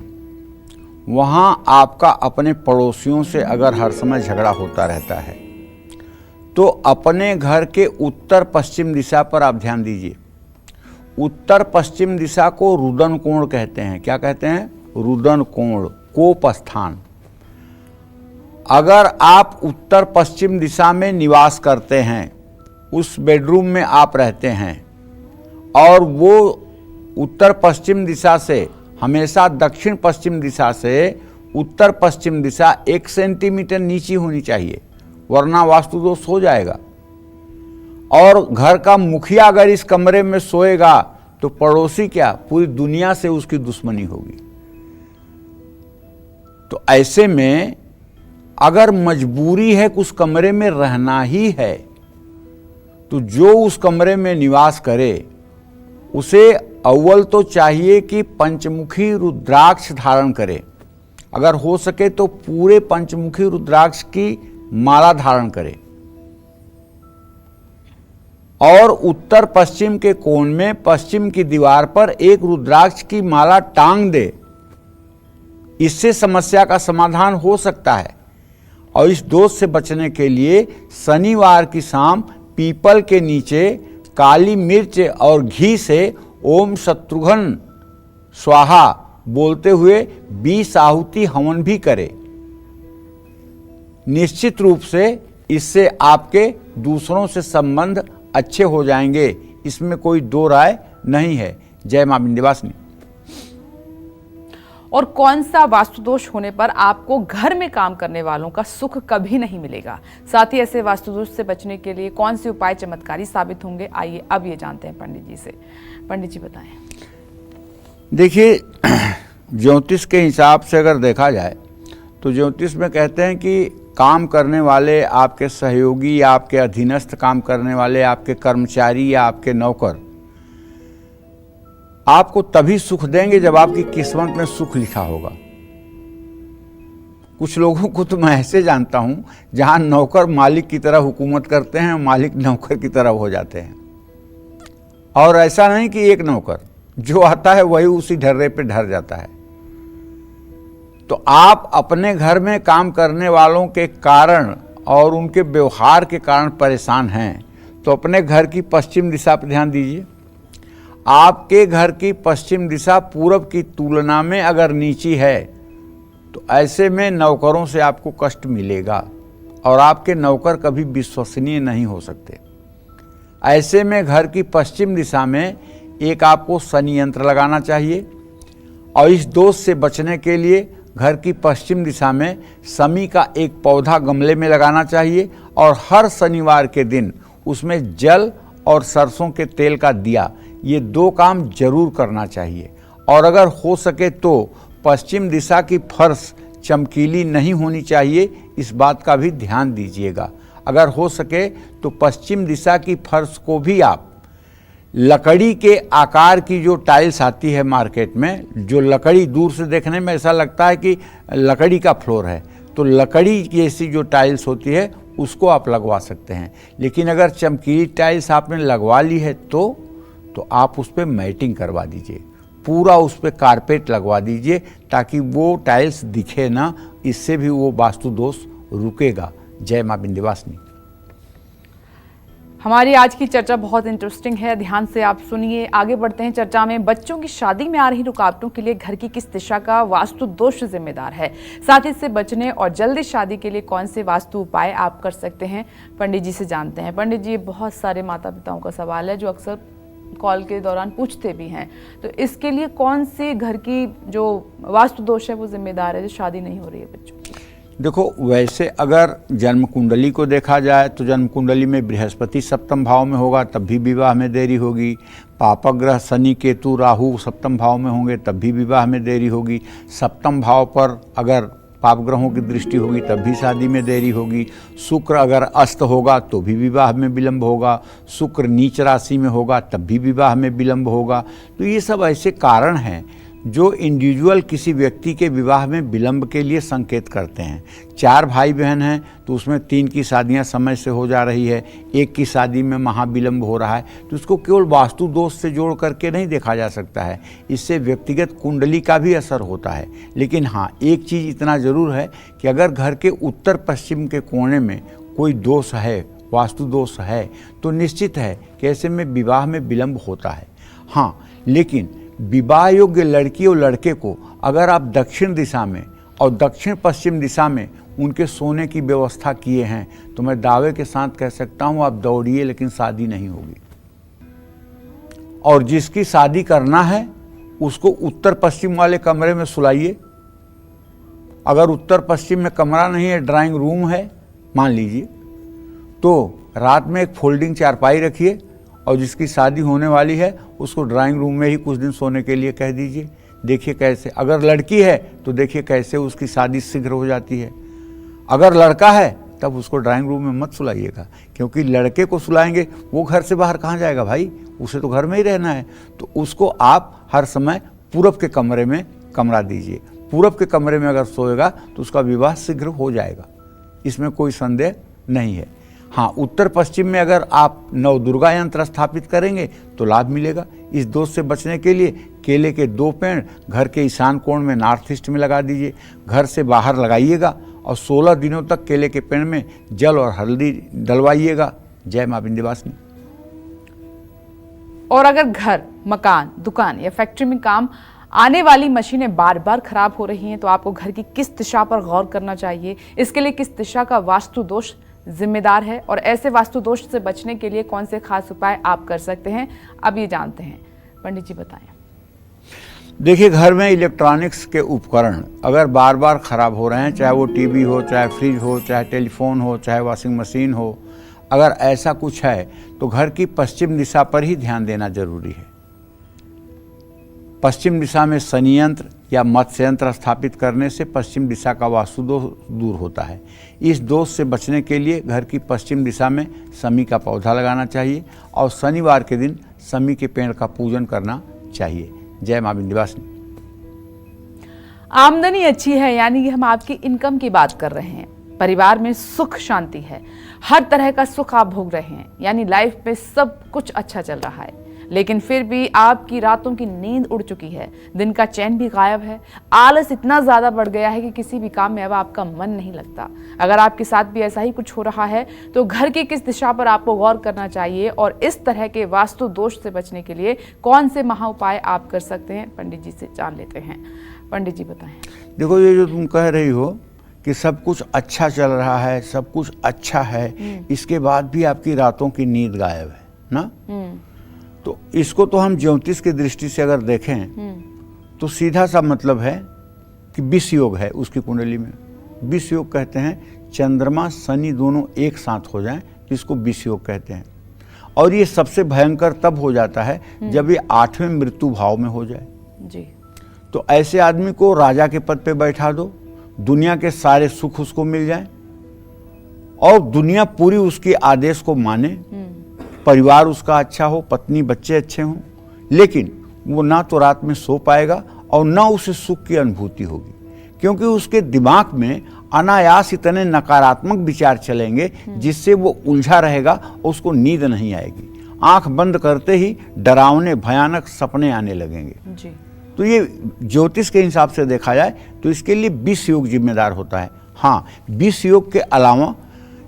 B: वहां आपका अपने पड़ोसियों से अगर हर समय झगड़ा होता रहता है तो अपने घर के उत्तर पश्चिम दिशा पर आप ध्यान दीजिए। उत्तर पश्चिम दिशा को रुदन कोण कहते हैं। क्या कहते हैं? रुदन कोण, कोप स्थान। अगर आप उत्तर पश्चिम दिशा में निवास करते हैं, उस बेडरूम में आप रहते हैं और वो उत्तर पश्चिम दिशा से हमेशा दक्षिण पश्चिम दिशा से उत्तर पश्चिम दिशा 1 सेंटीमीटर नीची होनी चाहिए, वरना वास्तु दोष हो जाएगा। और घर का मुखिया अगर इस कमरे में सोएगा तो पड़ोसी क्या, पूरी दुनिया से उसकी दुश्मनी होगी। तो ऐसे में अगर मजबूरी है कि उस कमरे में रहना ही है तो जो उस कमरे में निवास करे उसे अव्वल तो चाहिए कि पंचमुखी रुद्राक्ष धारण करे। अगर हो सके तो पूरे पंचमुखी रुद्राक्ष की माला धारण करे और उत्तर पश्चिम के कोण में पश्चिम की दीवार पर एक रुद्राक्ष की माला टांग दे। इससे समस्या का समाधान हो सकता है। और इस दोष से बचने के लिए शनिवार की शाम पीपल के नीचे काली मिर्च और घी से ओम शत्रुघ्न स्वाहा बोलते हुए 20 आहुति हवन भी करे। निश्चित रूप से इससे आपके दूसरों से संबंध अच्छे हो जाएंगे, इसमें कोई दो राय नहीं है। जय मां विंध्यवासिनी।
A: और कौन सा वास्तु दोष होने पर आपको घर में काम करने वालों का सुख कभी नहीं मिलेगा? साथ ही ऐसे वास्तु दोष से बचने के लिए कौन से उपाय चमत्कारी साबित होंगे, आइए अब ये जानते हैं पंडित जी से। पंडित जी बताएं।
B: देखिए, ज्योतिष के हिसाब से अगर देखा जाए तो ज्योतिष में कहते हैं कि काम करने वाले आपके सहयोगी या आपके अधीनस्थ काम करने वाले आपके कर्मचारी या आपके नौकर आपको तभी सुख देंगे जब आपकी किस्मत में सुख लिखा होगा। कुछ लोगों को तो मैं ऐसे जानता हूं जहां नौकर मालिक की तरह हुकूमत करते हैं, मालिक नौकर की तरह हो जाते हैं। और ऐसा नहीं कि एक नौकर जो आता है वही उसी ढर्रे पे ढर जाता है। तो आप अपने घर में काम करने वालों के कारण और उनके व्यवहार के कारण परेशान हैं तो अपने घर की पश्चिम दिशा पर ध्यान दीजिए। आपके घर की पश्चिम दिशा पूरब की तुलना में अगर नीची है तो ऐसे में नौकरों से आपको कष्ट मिलेगा और आपके नौकर कभी विश्वसनीय नहीं हो सकते। ऐसे में घर की पश्चिम दिशा में एक आपको शनि यंत्र लगाना चाहिए और इस दोष से बचने के लिए घर की पश्चिम दिशा में शमी का एक पौधा गमले में लगाना चाहिए और हर शनिवार के दिन उसमें जल और सरसों के तेल का दिया, ये 2 काम जरूर करना चाहिए। और अगर हो सके तो पश्चिम दिशा की फर्श चमकीली नहीं होनी चाहिए, इस बात का भी ध्यान दीजिएगा। अगर हो सके तो पश्चिम दिशा की फर्श को भी आप लकड़ी के आकार की जो टाइल्स आती है मार्केट में, जो लकड़ी दूर से देखने में ऐसा लगता है कि लकड़ी का फ्लोर है, तो लकड़ी की ऐसी जो टाइल्स होती है उसको आप लगवा सकते हैं। लेकिन अगर चमकीली टाइल्स आपने लगवा ली है तो आप उस पर मैटिंग करवा दीजिए, पूरा उस पर कारपेट लगवा दीजिए, ताकि वो टाइल्स दिखे ना, इससे भी वो वास्तु दोष रुकेगा। जय मां विंध्यवासिनी।
A: हमारी आज की चर्चा बहुत इंटरेस्टिंग है, ध्यान से आप सुनिए। आगे बढ़ते हैं चर्चा में। बच्चों की शादी में आ रही रुकावटों के लिए घर की किस दिशा का वास्तु दोष जिम्मेदार है, साथ ही इससे बचने और जल्दी शादी के लिए कौन से वास्तु उपाय आप कर सकते हैं, पंडित जी से जानते हैं। पंडित जी, बहुत सारे माता पिताओं का सवाल है जो अक्सर कॉल के दौरान पूछते भी हैं, तो इसके लिए कौन से घर की जो वास्तु दोष है वो जिम्मेदार है जो शादी नहीं हो रही है बच्चों की?
B: देखो, वैसे अगर जन्म कुंडली को देखा जाए तो जन्म कुंडली में बृहस्पति सप्तम भाव में होगा तब भी विवाह में देरी होगी। पापक ग्रह शनि केतु राहु सप्तम भाव में होंगे तब भी विवाह में देरी होगी। सप्तम भाव पर अगर पाप ग्रहों की दृष्टि होगी तब भी शादी में देरी होगी। शुक्र अगर अस्त होगा तो भी विवाह में विलंब होगा। शुक्र नीच राशि में होगा तब भी विवाह में विलंब होगा। तो ये सब ऐसे कारण हैं जो इंडिविजुअल किसी व्यक्ति के विवाह में विलंब के लिए संकेत करते हैं। 4 भाई बहन हैं तो उसमें 3 की शादियां समय से हो जा रही है, 1 की शादी में महाविलंब हो रहा है, तो इसको केवल वास्तु दोष से जोड़ करके नहीं देखा जा सकता है, इससे व्यक्तिगत कुंडली का भी असर होता है। लेकिन हाँ, एक चीज़ इतना ज़रूर है कि अगर घर के उत्तर पश्चिम के कोने में कोई दोष है, वास्तु दोष है, तो निश्चित है कि ऐसे में विवाह में विलंब होता है। हाँ, लेकिन विवाह योग्य लड़की और लड़के को अगर आप दक्षिण दिशा में और दक्षिण पश्चिम दिशा में उनके सोने की व्यवस्था किए हैं तो मैं दावे के साथ कह सकता हूं आप दौड़िए, लेकिन शादी नहीं होगी। और जिसकी शादी करना है उसको उत्तर पश्चिम वाले कमरे में सुलाइए। अगर उत्तर पश्चिम में कमरा नहीं है, ड्राइंग रूम है मान लीजिए, तो रात में एक फोल्डिंग चारपाई रखिए और जिसकी शादी होने वाली है उसको ड्राइंग रूम में ही कुछ दिन सोने के लिए कह दीजिए। देखिए कैसे, अगर लड़की है तो देखिए कैसे उसकी शादी शीघ्र हो जाती है। अगर लड़का है तब उसको ड्राइंग रूम में मत सुलाइएगा, क्योंकि लड़के को सुलाएंगे वो घर से बाहर कहाँ जाएगा भाई, उसे तो घर में ही रहना है। तो उसको आप हर समय पूरब के कमरे में कमरा दीजिए। पूरब के कमरे में अगर सोएगा तो उसका विवाह शीघ्र हो जाएगा, इसमें कोई संदेह नहीं है। हाँ, उत्तर पश्चिम में अगर आप नवदुर्गा यंत्र स्थापित करेंगे तो लाभ मिलेगा। इस दोष से बचने के लिए केले के 2 पेड़ घर के ईशान कोण में नॉर्थ ईस्ट में लगा दीजिए। घर से बाहर लगाइएगा और 16 दिनों तक केले के पेड़ में जल और हल्दी डलवाइएगा। जय मां विंध्यवासिनी।
A: और अगर घर, मकान, दुकान या फैक्ट्री में काम आने वाली मशीनें बार बार खराब हो रही हैं तो आपको घर की किस दिशा पर गौर करना चाहिए, इसके लिए किस दिशा का वास्तु दोष जिम्मेदार है और ऐसे वास्तु दोष से बचने के लिए कौन से खास उपाय आप कर सकते हैं, अब ये जानते हैं। पंडित जी बताएं।
B: देखिए, घर में इलेक्ट्रॉनिक्स के उपकरण अगर बार बार खराब हो रहे हैं, चाहे वो टीवी हो, चाहे फ्रिज हो, चाहे टेलीफोन हो, चाहे वॉशिंग मशीन हो, अगर ऐसा कुछ है तो घर की पश्चिम दिशा पर ही ध्यान देना जरूरी है। पश्चिम दिशा में शनि यंत्र या मत्स्य यंत्र स्थापित करने से पश्चिम दिशा का वास्तु दोष दूर होता है। इस दोष से बचने के लिए घर की पश्चिम दिशा में शमी का पौधा लगाना चाहिए और शनिवार के दिन शमी के पेड़ का पूजन करना चाहिए। जय मां विंध्यवासिनी।
A: आमदनी अच्छी है, यानी कि हम आपकी इनकम की बात कर रहे हैं। परिवार में सुख शांति है, हर तरह का सुख आप भोग रहे हैं, यानी लाइफ में सब कुछ अच्छा चल रहा है, लेकिन फिर भी आपकी रातों की नींद उड़ चुकी है, दिन का चैन भी गायब है, आलस इतना ज्यादा बढ़ गया है कि किसी भी काम में अब आपका मन नहीं लगता। अगर आपके साथ भी ऐसा ही कुछ हो रहा है तो घर की किस दिशा पर आपको गौर करना चाहिए और इस तरह के वास्तु दोष से बचने के लिए कौन से महा उपाय आप कर सकते हैं, पंडित जी से जान लेते हैं। पंडित जी बताएं।
B: देखो, ये जो तुम कह रही हो कि सब कुछ अच्छा चल रहा है, सब कुछ अच्छा है, इसके बाद भी आपकी रातों की नींद गायब है ना, तो इसको तो हम ज्योतिष की दृष्टि से अगर देखें तो सीधा सा मतलब है कि विष योग है उसकी कुंडली में। विष योग कहते हैं चंद्रमा शनि दोनों एक साथ हो जाएं, इसको विष योग कहते हैं। और ये सबसे भयंकर तब हो जाता है जब ये 8वें मृत्यु भाव में हो जाए।
A: जी।
B: तो ऐसे आदमी को राजा के पद पे बैठा दो, दुनिया के सारे सुख उसको मिल जाएं और दुनिया पूरी उसके आदेश को माने, परिवार उसका अच्छा हो, पत्नी बच्चे अच्छे हों, लेकिन वो ना तो रात में सो पाएगा और ना उसे सुख की अनुभूति होगी, क्योंकि उसके दिमाग में अनायास इतने नकारात्मक विचार चलेंगे जिससे वो उलझा रहेगा और उसको नींद नहीं आएगी। आंख बंद करते ही डरावने भयानक सपने आने लगेंगे
A: जी।
B: तो ये ज्योतिष के हिसाब से देखा जाए तो इसके लिए 20 योग जिम्मेदार होता है। हाँ, 20 योग के अलावा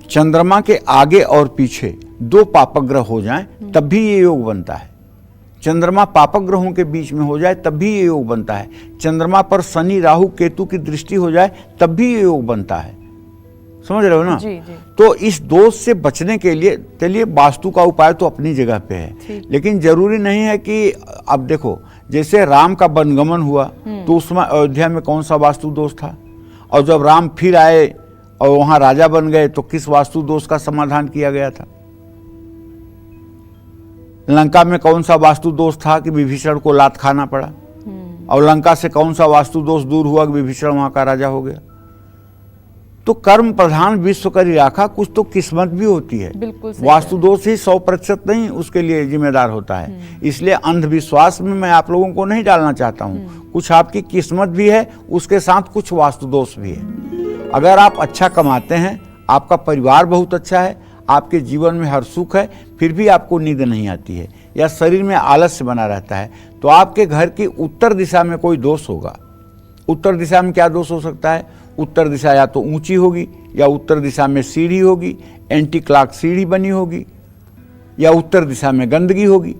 B: चंद्रमा के आगे और पीछे 2 पापक ग्रह हो जाएं तब भी ये योग बनता है। चंद्रमा पापक ग्रहों के बीच में हो जाए तब भी ये योग बनता है। चंद्रमा पर शनि राहु केतु की दृष्टि हो जाए तब भी ये योग बनता है। समझ रहे हो ना?
A: जी, जी।
B: तो इस दोष से बचने के लिए चलिए वास्तु का उपाय तो अपनी जगह पे है, लेकिन जरूरी नहीं है कि अब देखो जैसे राम का वनगमन हुआ तो उसमें अयोध्या में कौन सा वास्तु दोष था, और जब राम फिर आए और वहां राजा बन गए तो किस वास्तु दोष का समाधान किया गया था। लंका में कौन सा वास्तु दोष था कि विभीषण को लात खाना पड़ा, और लंका से कौन सा वास्तु दोष दूर हुआ कि विभीषण वहां का राजा हो गया। तो कर्म प्रधान विश्व करी राखा, कुछ तो किस्मत भी होती है।
A: बिल्कुल
B: वास्तु दोष ही 100% नहीं उसके लिए जिम्मेदार होता है। इसलिए अंधविश्वास में मैं आप लोगों को नहीं डालना चाहता हूँ। कुछ आपकी किस्मत भी है, उसके साथ कुछ वास्तु दोष भी है। अगर आप अच्छा कमाते हैं, आपका परिवार बहुत अच्छा है, आपके जीवन में हर सुख है, फिर भी आपको नींद नहीं आती है या शरीर में आलस्य बना रहता है, तो आपके घर की उत्तर दिशा में कोई दोष होगा। उत्तर दिशा में क्या दोष हो सकता है? उत्तर दिशा या तो ऊंची होगी, या उत्तर दिशा में सीढ़ी होगी, एंटी क्लॉक सीढ़ी बनी होगी, या उत्तर दिशा में गंदगी होगी।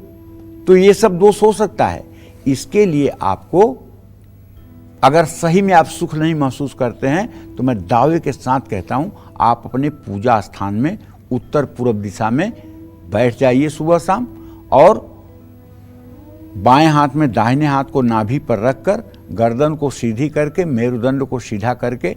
B: तो ये सब दोष हो सकता है। इसके लिए आपको अगर सही में आप सुख नहीं महसूस करते हैं तो मैं दावे के साथ कहता हूं, आप अपने पूजा स्थान में उत्तर पूर्व दिशा में बैठ जाइए सुबह शाम, और बाएं हाथ में दाहिने हाथ को नाभि पर रखकर गर्दन को सीधी करके मेरुदंड को सीधा करके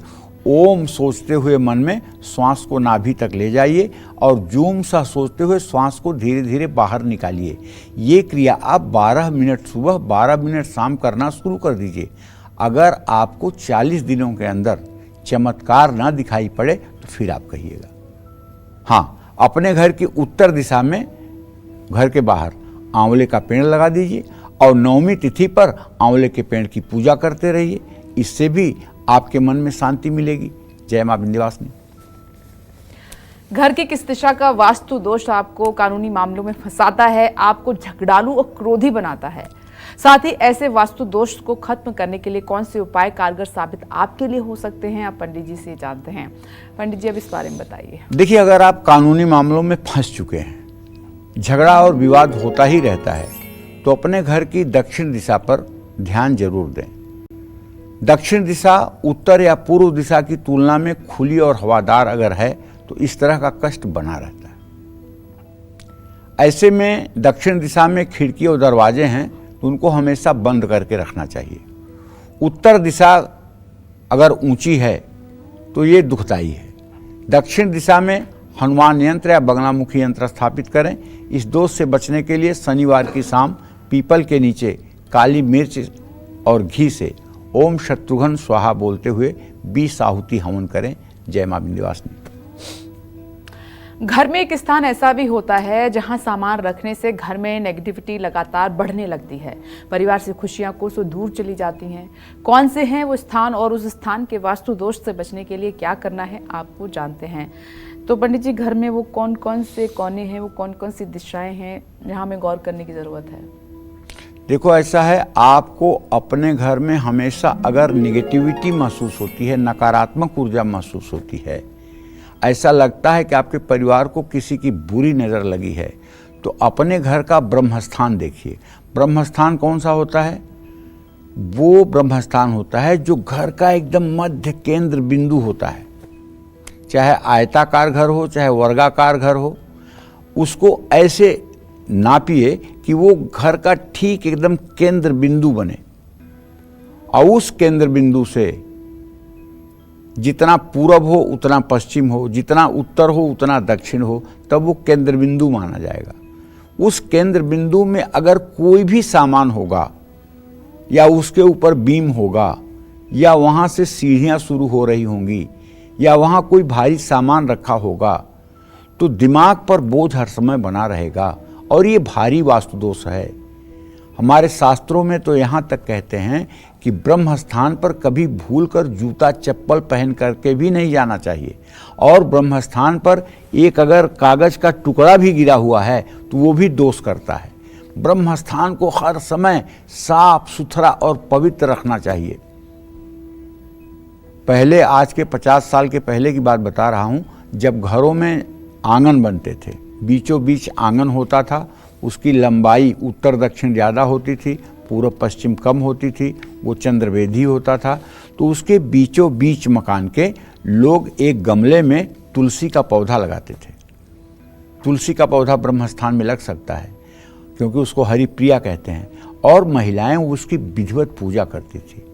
B: ओम सोचते हुए मन में श्वास को नाभि तक ले जाइए और जूम सा सोचते हुए श्वास को धीरे धीरे बाहर निकालिए। ये क्रिया आप 12 मिनट सुबह 12 मिनट शाम करना शुरू कर दीजिए। अगर आपको 40 दिनों के अंदर चमत्कार ना दिखाई पड़े तो फिर आप कहिएगा। हाँ, अपने घर की उत्तर दिशा में घर के बाहर आंवले का पेड़ लगा दीजिए और नवमी तिथि पर आंवले के पेड़ की पूजा करते रहिए। इससे भी आपके मन में शांति मिलेगी। जय मां विंध्यवासिनी।
A: घर की किस दिशा का वास्तु दोष आपको कानूनी मामलों में फंसाता है, आपको झगड़ालू और क्रोधी बनाता है? साथ ही ऐसे वास्तु दोष को खत्म करने के लिए कौन से उपाय कारगर साबित आपके लिए हो सकते हैं, आप पंडित जी से जानते हैं। पंडित जी, अब इस बारे में बताइए।
B: देखिए, अगर आप कानूनी मामलों में फंस चुके हैं, झगड़ा और विवाद होता ही रहता है, तो अपने घर की दक्षिण दिशा पर ध्यान जरूर दें। दक्षिण दिशा उत्तर या पूर्व दिशा की तुलना में खुली और हवादार अगर है तो इस तरह का कष्ट बना रहता है। ऐसे में दक्षिण दिशा में खिड़की और दरवाजे हैं तो उनको हमेशा बंद करके रखना चाहिए। उत्तर दिशा अगर ऊंची है तो ये दुखदाई है। दक्षिण दिशा में हनुमान यंत्र या बगलामुखी यंत्र स्थापित करें। इस दोष से बचने के लिए शनिवार की शाम पीपल के नीचे काली मिर्च और घी से ओम शत्रुघ्न स्वाहा बोलते हुए 20 आहुति हवन करें। जय मां विंध्यवासिनी।
A: घर में एक स्थान ऐसा भी होता है जहां सामान रखने से घर में नेगेटिविटी लगातार बढ़ने लगती है, परिवार से खुशियां कोसों दूर चली जाती हैं। कौन से हैं वो स्थान और उस स्थान के वास्तु दोष से बचने के लिए क्या करना है, आपको जानते हैं। तो पंडित जी, घर में वो कौन कौन से कोने हैं, वो कौन कौन सी दिशाएं हैं जहां हमें गौर करने की ज़रूरत है?
B: देखो, ऐसा है, आपको अपने घर में हमेशा अगर निगेटिविटी महसूस होती है, नकारात्मक ऊर्जा महसूस होती है, ऐसा लगता है कि आपके परिवार को किसी की बुरी नज़र लगी है, तो अपने घर का ब्रह्मस्थान देखिए। ब्रह्मस्थान कौन सा होता है? वो ब्रह्मस्थान होता है जो घर का एकदम मध्य केंद्र बिंदु होता है। चाहे आयताकार घर हो, चाहे वर्गाकार घर हो, उसको ऐसे नापिए कि वो घर का ठीक एकदम केंद्र बिंदु बने, और उस केंद्र बिंदु से जितना पूरब हो उतना पश्चिम हो, जितना उत्तर हो उतना दक्षिण हो, तब वो केंद्र बिंदु माना जाएगा। उस केंद्र बिंदु में अगर कोई भी सामान होगा या उसके ऊपर बीम होगा या वहाँ से सीढ़ियाँ शुरू हो रही होंगी या वहाँ कोई भारी सामान रखा होगा तो दिमाग पर बोझ हर समय बना रहेगा और ये भारी वास्तु दोष है। हमारे शास्त्रों में तो यहाँ तक कहते हैं कि ब्रह्म स्थान पर कभी भूलकर जूता चप्पल पहन करके भी नहीं जाना चाहिए और ब्रह्म स्थान पर एक अगर कागज का टुकड़ा भी गिरा हुआ है तो वो भी दोष करता है। ब्रह्म स्थान को हर समय साफ सुथरा और पवित्र रखना चाहिए। पहले, आज के 50 साल के पहले की बात बता रहा हूँ, जब घरों में आंगन बनते थे, बीचों बीच आंगन होता था, उसकी लंबाई उत्तर दक्षिण ज़्यादा होती थी, पूर्व पश्चिम कम होती थी, वो चंद्रवेदी होता था, तो उसके बीचों बीच मकान के लोग एक गमले में तुलसी का पौधा लगाते थे। तुलसी का पौधा ब्रह्म स्थान में लग सकता है क्योंकि उसको हरिप्रिया कहते हैं और महिलाएं उसकी विधिवत पूजा करती थी।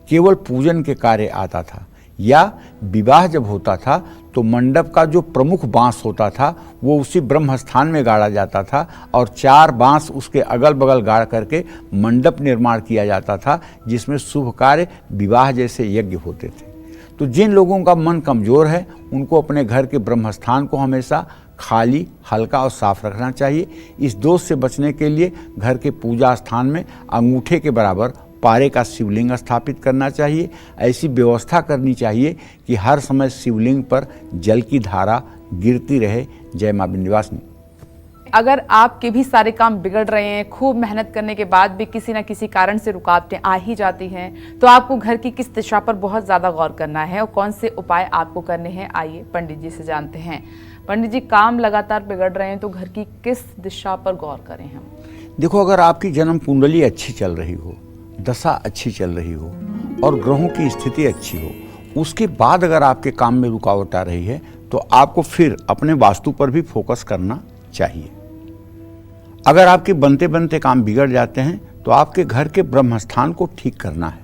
B: केवल पूजन के कार्य आता था या विवाह जब होता था तो मंडप का जो प्रमुख बांस होता था वो उसी ब्रह्म स्थान में गाड़ा जाता था और 4 बांस उसके अगल बगल गाड़ करके मंडप निर्माण किया जाता था जिसमें शुभ कार्य विवाह जैसे यज्ञ होते थे। तो जिन लोगों का मन कमज़ोर है उनको अपने घर के ब्रह्म स्थान को हमेशा खाली, हल्का और साफ रखना चाहिए। इस दोष से बचने के लिए घर के पूजा स्थान में अंगूठे के बराबर पारे का शिवलिंग स्थापित करना चाहिए। ऐसी व्यवस्था करनी चाहिए कि हर समय शिवलिंग पर जल की धारा गिरती रहे। जय मां विंध्यवासिनी।
A: अगर आपके भी सारे काम बिगड़ रहे हैं, खूब मेहनत करने के बाद भी किसी न किसी कारण से रुकावटें आ ही जाती हैं, तो आपको घर की किस दिशा पर बहुत ज़्यादा गौर करना है और कौन से उपाय आपको करने हैं, आइए पंडित जी से जानते हैं। पंडित जी, काम लगातार बिगड़ रहे हैं तो घर की किस दिशा पर गौर करें हम?
B: देखो, अगर आपकी जन्म कुंडली अच्छी चल रही हो, दशा अच्छी चल रही हो और ग्रहों की स्थिति अच्छी हो, उसके बाद अगर आपके काम में रुकावट आ रही है तो आपको फिर अपने वास्तु पर भी फोकस करना चाहिए। अगर आपके बनते बनते काम बिगड़ जाते हैं तो आपके घर के ब्रह्म स्थान को ठीक करना है।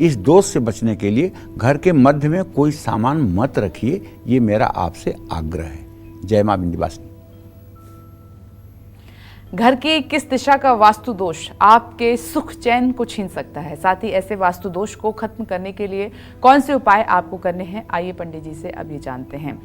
B: इस दोष से बचने के लिए घर के मध्य में कोई सामान मत रखिए, ये मेरा आपसे आग्रह है। जय मां विंध्यवासिनी।
A: घर की किस दिशा का वास्तु दोष आपके सुख चैन को छीन सकता है, साथ ही ऐसे वास्तु दोष को खत्म करने के लिए कौन से उपाय आपको करने हैं, आइए पंडित जी से अभी जानते हैं।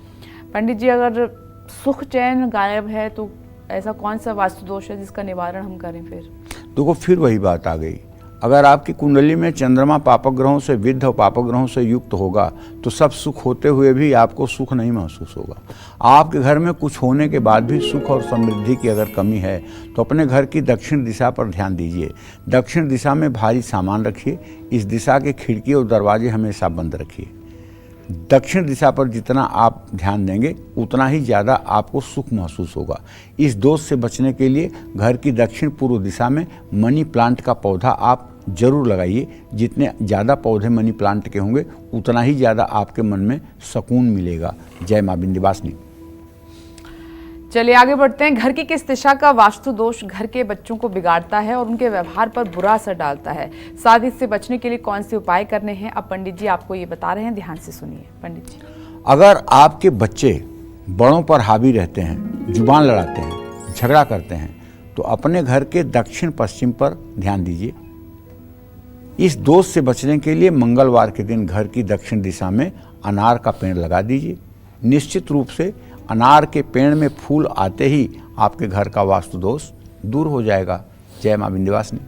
A: पंडित जी, अगर सुख चैन गायब है तो ऐसा कौन सा वास्तु दोष है जिसका निवारण हम करें? फिर
B: देखो, फिर वही बात आ गई। अगर आपकी कुंडली में चंद्रमा पापक ग्रहों से विद्ध और पापक ग्रहों से युक्त होगा तो सब सुख होते हुए भी आपको सुख नहीं महसूस होगा। आपके घर में कुछ होने के बाद भी सुख और समृद्धि की अगर कमी है तो अपने घर की दक्षिण दिशा पर ध्यान दीजिए। दक्षिण दिशा में भारी सामान रखिए। इस दिशा के खिड़की और दरवाजे हमेशा बंद रखिए। दक्षिण दिशा पर जितना आप ध्यान देंगे उतना ही ज़्यादा आपको सुख महसूस होगा। इस दोष से बचने के लिए घर की दक्षिण पूर्व दिशा में मनी प्लांट का पौधा आप जरूर लगाइए। जितने ज़्यादा पौधे मनी प्लांट के होंगे उतना ही ज़्यादा आपके मन में सुकून मिलेगा। जय मां विंध्यवासिनी।
A: चलिए आगे बढ़ते हैं। घर की किस दिशा का वास्तु दोष घर के बच्चों को बिगाड़ता है और उनके व्यवहार पर बुरा असर डालता है, साथ ही इससे बचने के लिए कौन से उपाय करने हैं, अब पंडित जी आपको ये बता रहे हैं, ध्यान से सुनिए। पंडित जी,
B: अगर आपके बच्चे बड़ों पर हावी रहते हैं, जुबान लड़ाते हैं, झगड़ा करते हैं तो अपने घर के दक्षिण पश्चिम पर ध्यान दीजिए। इस दोष से बचने के लिए मंगलवार के दिन घर की दक्षिण दिशा में अनार का पेड़ लगा दीजिए। निश्चित रूप से अनार के पेड़ में फूल आते ही आपके घर का वास्तु दोष दूर हो जाएगा। जय मां विंध्यवासिनी।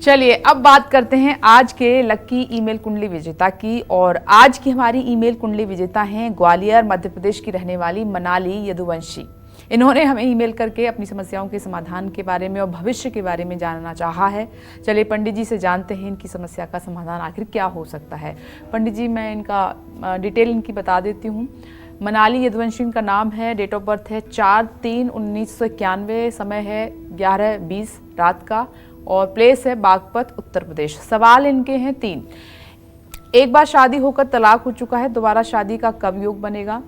A: चलिए अब बात करते हैं आज के लक्की ईमेल कुंडली विजेता की, और आज की हमारी ईमेल कुंडली विजेता हैं ग्वालियर मध्य प्रदेश की रहने वाली मनाली यदुवंशी। इन्होंने हमें ईमेल करके अपनी समस्याओं के समाधान के बारे में और भविष्य के बारे में जानना चाहा है। चलिए पंडित जी से जानते हैं इनकी समस्या का समाधान आखिर क्या हो सकता है। पंडित जी, मैं इनका डिटेल इनकी बता देती हूँ। मनाली यदुवंशी का नाम है, डेट ऑफ बर्थ है 4/3/1991, समय है 11:20 रात का और प्लेस है बागपत उत्तर प्रदेश। सवाल इनके हैं 3। एक बार शादी होकर तलाक हो चुका है, दोबारा शादी का कब योग बनेगा?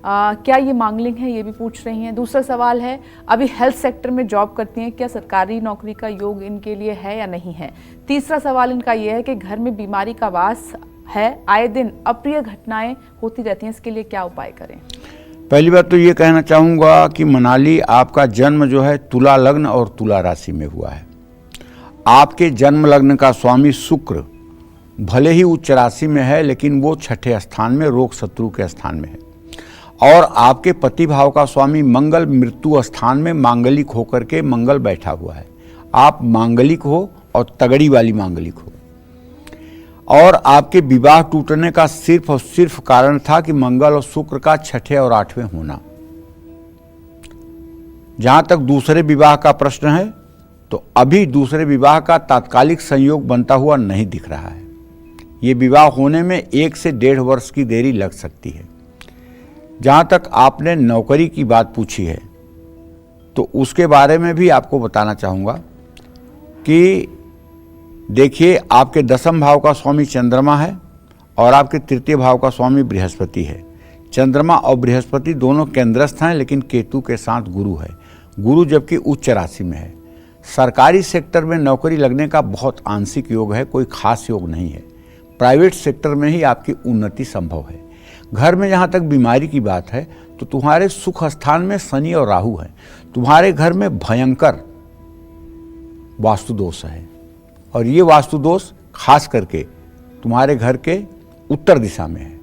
A: क्या ये मांगलिक है, ये भी पूछ रही हैं। दूसरा सवाल है, अभी हेल्थ सेक्टर में जॉब करती हैं, क्या सरकारी नौकरी का योग इनके लिए है या नहीं है? तीसरा सवाल इनका ये है कि घर में बीमारी का वास है, आए दिन अप्रिय घटनाएं होती रहती हैं, इसके लिए क्या उपाय करें?
B: पहली बात तो ये कहना चाहूँगा कि मनाली, आपका जन्म जो है तुला लग्न और तुला राशि में हुआ है। आपके जन्म लग्न का स्वामी शुक्र भले ही उच्च राशि में है, लेकिन वो छठे स्थान में रोग शत्रु के स्थान में है। और आपके पति भाव का स्वामी मंगल मृत्यु स्थान में मांगलिक होकर के मंगल बैठा हुआ है। आप मांगलिक हो और तगड़ी वाली मांगलिक हो। और आपके विवाह टूटने का सिर्फ और सिर्फ कारण था कि मंगल और शुक्र का छठे और आठवें होना। जहां तक दूसरे विवाह का प्रश्न है, तो अभी दूसरे विवाह का तात्कालिक संयोग बनता हुआ नहीं दिख रहा है। ये विवाह होने में 1 से 1.5 वर्ष की देरी लग सकती है। जहां तक आपने नौकरी की बात पूछी है, तो उसके बारे में भी आपको बताना चाहूँगा कि देखिए, आपके 10वें भाव का स्वामी चंद्रमा है और आपके 3य भाव का स्वामी बृहस्पति है। चंद्रमा और बृहस्पति दोनों केंद्रस्थ हैं, लेकिन केतु के साथ गुरु है। गुरु जबकि उच्च राशि में है। सरकारी सेक्टर में नौकरी लगने का बहुत आंशिक योग है, कोई खास योग नहीं है। प्राइवेट सेक्टर में ही आपकी उन्नति संभव है। घर में जहाँ तक बीमारी की बात है, तो तुम्हारे सुख स्थान में शनि और राहु है। तुम्हारे घर में भयंकर वास्तु दोष है, और ये वास्तु दोष खास करके तुम्हारे घर के उत्तर दिशा में है।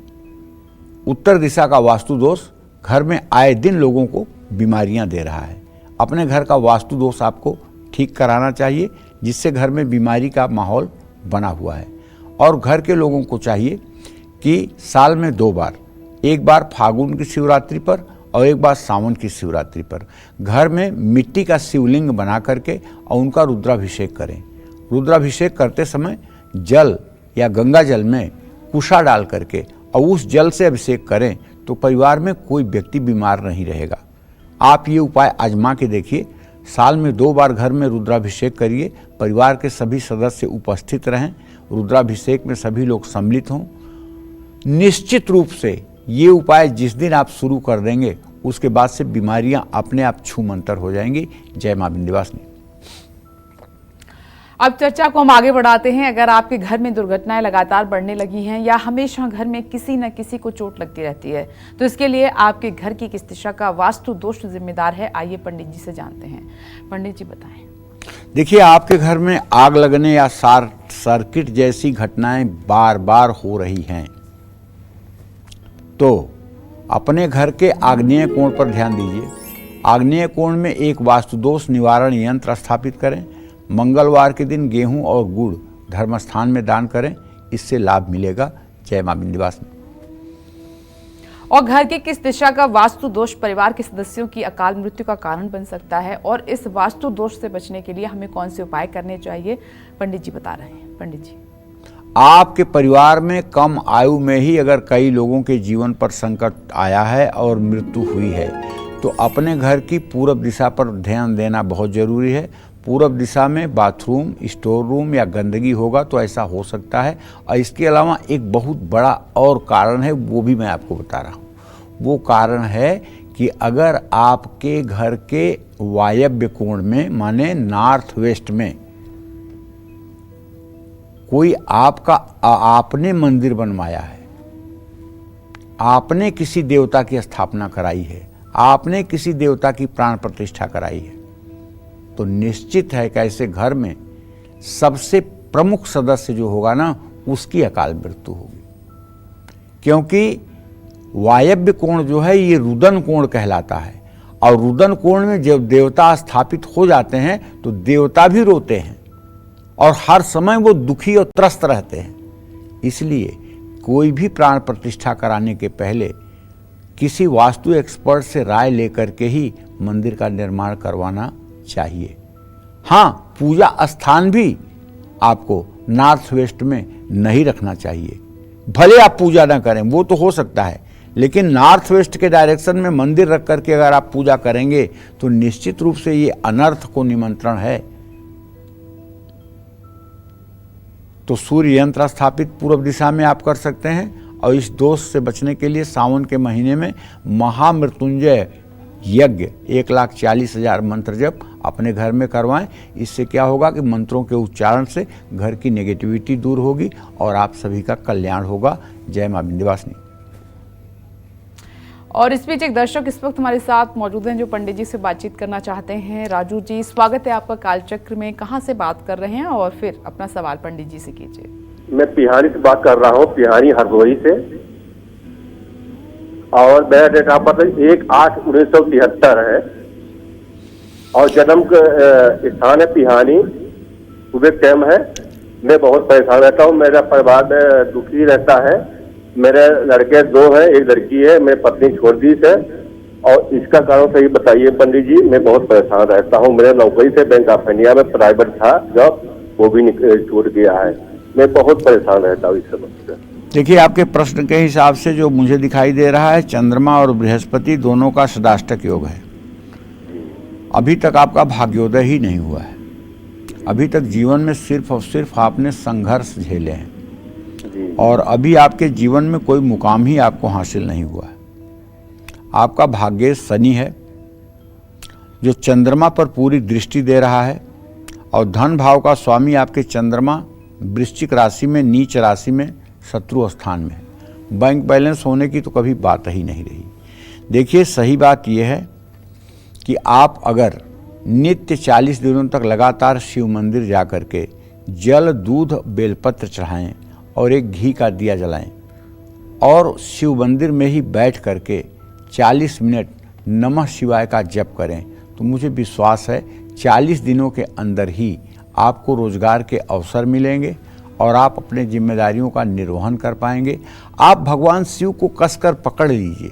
B: उत्तर दिशा का वास्तु दोष घर में आए दिन लोगों को बीमारियां दे रहा है। अपने घर का वास्तु दोष आपको ठीक कराना चाहिए, जिससे घर में बीमारी का माहौल बना हुआ है। और घर के लोगों को चाहिए कि साल में 2 बार, एक बार फागुन की शिवरात्रि पर और एक बार सावन की शिवरात्रि पर घर में मिट्टी का शिवलिंग बना करके और उनका रुद्राभिषेक करें। रुद्राभिषेक करते समय जल या गंगा जल में कुशा डाल करके और उस जल से अभिषेक करें, तो परिवार में कोई व्यक्ति बीमार नहीं रहेगा। आप ये उपाय आजमा के देखिए। साल में 2 बार घर में रुद्राभिषेक करिए। परिवार के सभी सदस्य उपस्थित रहें, रुद्राभिषेक में सभी लोग सम्मिलित हों। निश्चित रूप से ये उपाय जिस दिन आप शुरू कर देंगे, उसके बाद से बीमारियां अपने आप छूमंतर हो जाएंगी। जय मां विंध्यवासिनी।
A: अब चर्चा को हम आगे बढ़ाते हैं। अगर आपके घर में दुर्घटनाएं लगातार बढ़ने लगी हैं या हमेशा घर में किसी न किसी को चोट लगती रहती है, तो इसके लिए आपके घर की किस दिशा का वास्तु दोष जिम्मेदार है, आइए पंडित जी से जानते हैं। पंडित जी बताएं।
B: देखिए, आपके घर में आग लगने या सर्किट जैसी घटनाएं बार बार हो रही हैं, तो अपने घर के आग्नेय कोण पर ध्यान दीजिए। आग्नेय कोण में एक वास्तु दोष निवारण यंत्र स्थापित करें। मंगलवार के दिन गेहूं और गुड़ धर्मस्थान में दान करें, इससे लाभ मिलेगा। जय मां विंध्यवासिनी।
A: और घर के किस दिशा का वास्तु दोष परिवार के सदस्यों की अकाल मृत्यु का कारण बन सकता है, और इस वास्तु दोष से बचने के लिए हमें कौन से उपाय करने चाहिए, पंडित जी बता रहे हैं। पंडित जी,
B: आपके परिवार में कम आयु में ही अगर कई लोगों के जीवन पर संकट आया है और मृत्यु हुई है, तो अपने घर की पूरब दिशा पर ध्यान देना बहुत जरूरी है। पूरब दिशा में बाथरूम, स्टोर रूम या गंदगी होगा तो ऐसा हो सकता है। और इसके अलावा एक बहुत बड़ा और कारण है, वो भी मैं आपको बता रहा हूँ। वो कारण है कि अगर आपके घर के वायव्य कोण में, माने नॉर्थ वेस्ट में, कोई आपने मंदिर बनवाया है, आपने किसी देवता की स्थापना कराई है, आपने किसी देवता की प्राण प्रतिष्ठा कराई है, तो निश्चित है कि ऐसे घर में सबसे प्रमुख सदस्य जो होगा ना, उसकी अकाल मृत्यु होगी। क्योंकि वायव्य कोण जो है ये रुदन कोण कहलाता है, और रुदन कोण में जब देवता स्थापित हो जाते हैं तो देवता भी रोते हैं और हर समय वो दुखी और त्रस्त रहते हैं। इसलिए कोई भी प्राण प्रतिष्ठा कराने के पहले किसी वास्तु एक्सपर्ट से राय लेकर के ही मंदिर का निर्माण करवाना चाहिए। हाँ, पूजा स्थान भी आपको नॉर्थ वेस्ट में नहीं रखना चाहिए। भले आप पूजा ना करें, वो तो हो सकता है, लेकिन नॉर्थ वेस्ट के डायरेक्शन में मंदिर रख करके अगर आप पूजा करेंगे तो निश्चित रूप से ये अनर्थ को निमंत्रण है। तो सूर्य यंत्र स्थापित पूर्व दिशा में आप कर सकते हैं। और इस दोष से बचने के लिए सावन के महीने में महामृत्युंजय यज्ञ 1,40,000 मंत्र जप अपने घर में करवाएं। इससे क्या होगा कि मंत्रों के उच्चारण से घर की नेगेटिविटी दूर होगी और आप सभी का कल्याण होगा। जय मां विंध्यवासिनी।
A: और इस बीच एक दर्शक इस वक्त हमारे साथ मौजूद हैं जो पंडित जी से बातचीत करना चाहते हैं। राजू जी, स्वागत है आपका कालचक्र में। कहां से बात कर रहे हैं और फिर अपना सवाल पंडित जी से कीजिए।
D: मैं पिहानी से बात कर रहा हूँ, पिहानी हरदोई से, और मेरा डेट ऑफ बर्थ 1/8/1973 है और जन्म का स्थान है पिहानी, सुबह टाइम है। मैं बहुत परेशान रहता हूँ, मेरा परिवार में दुखी रहता है। मेरे लड़के 2 हैं, एक लड़की है, मेरी पत्नी छोड़ दी है और इसका कारण सही बताइए पंडित जी। मैं बहुत परेशान रहता हूँ। मेरे नौकरी से बैंक ऑफ इंडिया में प्राइवेट था जॉब, वो भी छूट गया है। मैं बहुत परेशान रहता हूँ इस समस्या से।
B: देखिए, आपके प्रश्न के हिसाब से जो मुझे दिखाई दे रहा है, चंद्रमा और बृहस्पति दोनों का सदाष्टक योग है। अभी तक आपका भाग्योदय ही नहीं हुआ है। अभी तक जीवन में सिर्फ और सिर्फ आपने संघर्ष झेले हैं और अभी आपके जीवन में कोई मुकाम ही आपको हासिल नहीं हुआ है। आपका भाग्य शनि है जो चंद्रमा पर पूरी दृष्टि दे रहा है और धन भाव का स्वामी आपके चंद्रमा वृश्चिक राशि में, नीच राशि में, शत्रु स्थान में है। बैंक बैलेंस होने की तो कभी बात ही नहीं रही। देखिए, सही बात यह है कि आप अगर नित्य 40 दिनों तक लगातार शिव मंदिर जा कर के जल, दूध, बेलपत्र चढ़ाएं और एक घी का दिया जलाएं और शिव मंदिर में ही बैठ करके 40 मिनट नमः शिवाय का जप करें, तो मुझे विश्वास है 40 दिनों के अंदर ही आपको रोजगार के अवसर मिलेंगे और आप अपने जिम्मेदारियों का निर्वहन कर पाएंगे। आप भगवान शिव को कसकर पकड़ लीजिए,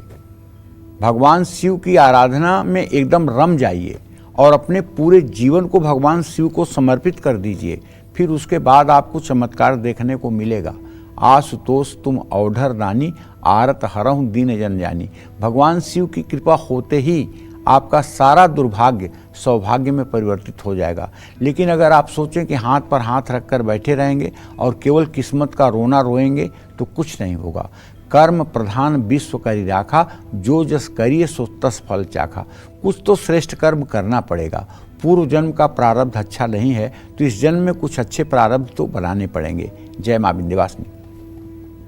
B: भगवान शिव की आराधना में एकदम रम जाइए और अपने पूरे जीवन को भगवान शिव को समर्पित कर दीजिए। फिर उसके बाद आपको चमत्कार देखने को मिलेगा। आशुतोष तुम औढ़र नानी, आरत हरहु दीन जन जानी। भगवान शिव की कृपा होते ही आपका सारा दुर्भाग्य सौभाग्य में परिवर्तित हो जाएगा। लेकिन अगर आप सोचें कि हाथ पर हाथ रखकर बैठे रहेंगे और केवल किस्मत का रोना रोएंगे तो कुछ नहीं होगा। कर्म प्रधान विश्व करी राखा, जो जस करिए सो तस फल चाखा। कुछ तो श्रेष्ठ कर्म करना पड़ेगा। पूर्व जन्म का प्रारब्ध अच्छा नहीं है तो इस जन्म में कुछ अच्छे प्रारब्ध तो बनाने पड़ेंगे। जय मां विंध्यवासिनी।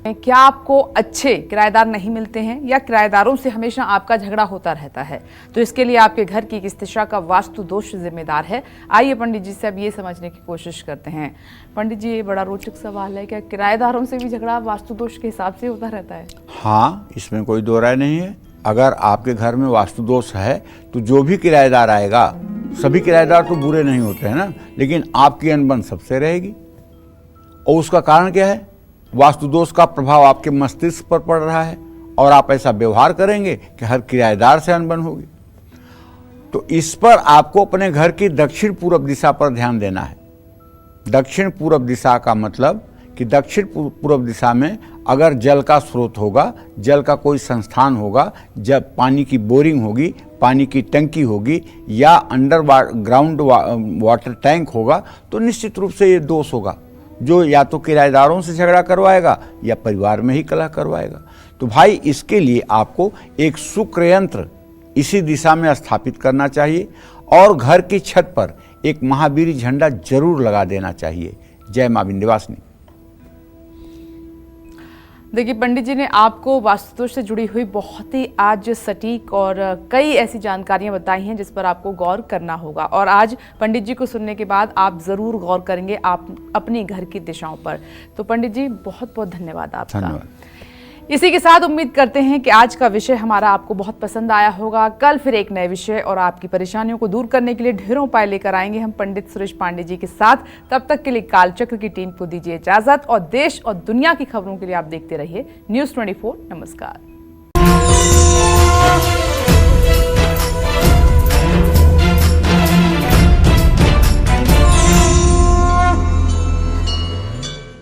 A: क्या आपको अच्छे किराएदार नहीं मिलते हैं या किराएदारों से हमेशा आपका झगड़ा होता रहता है, तो इसके लिए आपके घर की किस दिशा का वास्तु दोष जिम्मेदार है? आइए पंडित जी से अब ये समझने की कोशिश करते हैं। पंडित जी, ये बड़ा रोचक सवाल है, क्या किराएदारों से भी झगड़ा वास्तु दोष के हिसाब से होता रहता है?
B: हाँ, इसमें कोई दो राय नहीं है। अगर आपके घर में वास्तु दोष है तो जो भी किराएदार आएगा, सभी किराएदार तो बुरे नहीं होते हैं ना, लेकिन आपकी अनबन सबसे रहेगी। और उसका कारण क्या है? वास्तु दोष का प्रभाव आपके मस्तिष्क पर पड़ रहा है और आप ऐसा व्यवहार करेंगे कि हर किराएदार से अनबन होगी। तो इस पर आपको अपने घर की दक्षिण पूर्व दिशा पर ध्यान देना है। दक्षिण पूर्व दिशा का मतलब कि दक्षिण पूर्व दिशा में अगर जल का स्रोत होगा, जल का कोई संस्थान होगा, जब पानी की बोरिंग होगी, पानी की टंकी होगी या ग्राउंड वाटर टैंक होगा, तो निश्चित रूप से ये दोष होगा जो या तो किराएदारों से झगड़ा करवाएगा या परिवार में ही कलह करवाएगा। तो भाई, इसके लिए आपको एक शुक्र यंत्र इसी दिशा में स्थापित करना चाहिए और घर की छत पर एक महावीर झंडा जरूर लगा देना चाहिए। जय मां विंध्यवासिनी।
A: देखिए पंडित जी ने आपको वास्तु दोष से जुड़ी हुई बहुत ही आज सटीक और कई ऐसी जानकारियां बताई हैं जिस पर आपको गौर करना होगा, और आज पंडित जी को सुनने के बाद आप ज़रूर गौर करेंगे आप अपनी घर की दिशाओं पर। तो पंडित जी, बहुत बहुत धन्यवाद आपका।
B: धन्यवाद।
A: इसी के साथ उम्मीद करते हैं कि आज का विषय हमारा आपको बहुत पसंद आया होगा। कल फिर एक नए विषय और आपकी परेशानियों को दूर करने के लिए ढेरों उपाय लेकर आएंगे हम पंडित सुरेश पांडे जी के साथ। तब तक के लिए कालचक्र की टीम को दीजिए इजाजत और देश और दुनिया की खबरों के लिए आप देखते रहिए News 24। नमस्कार।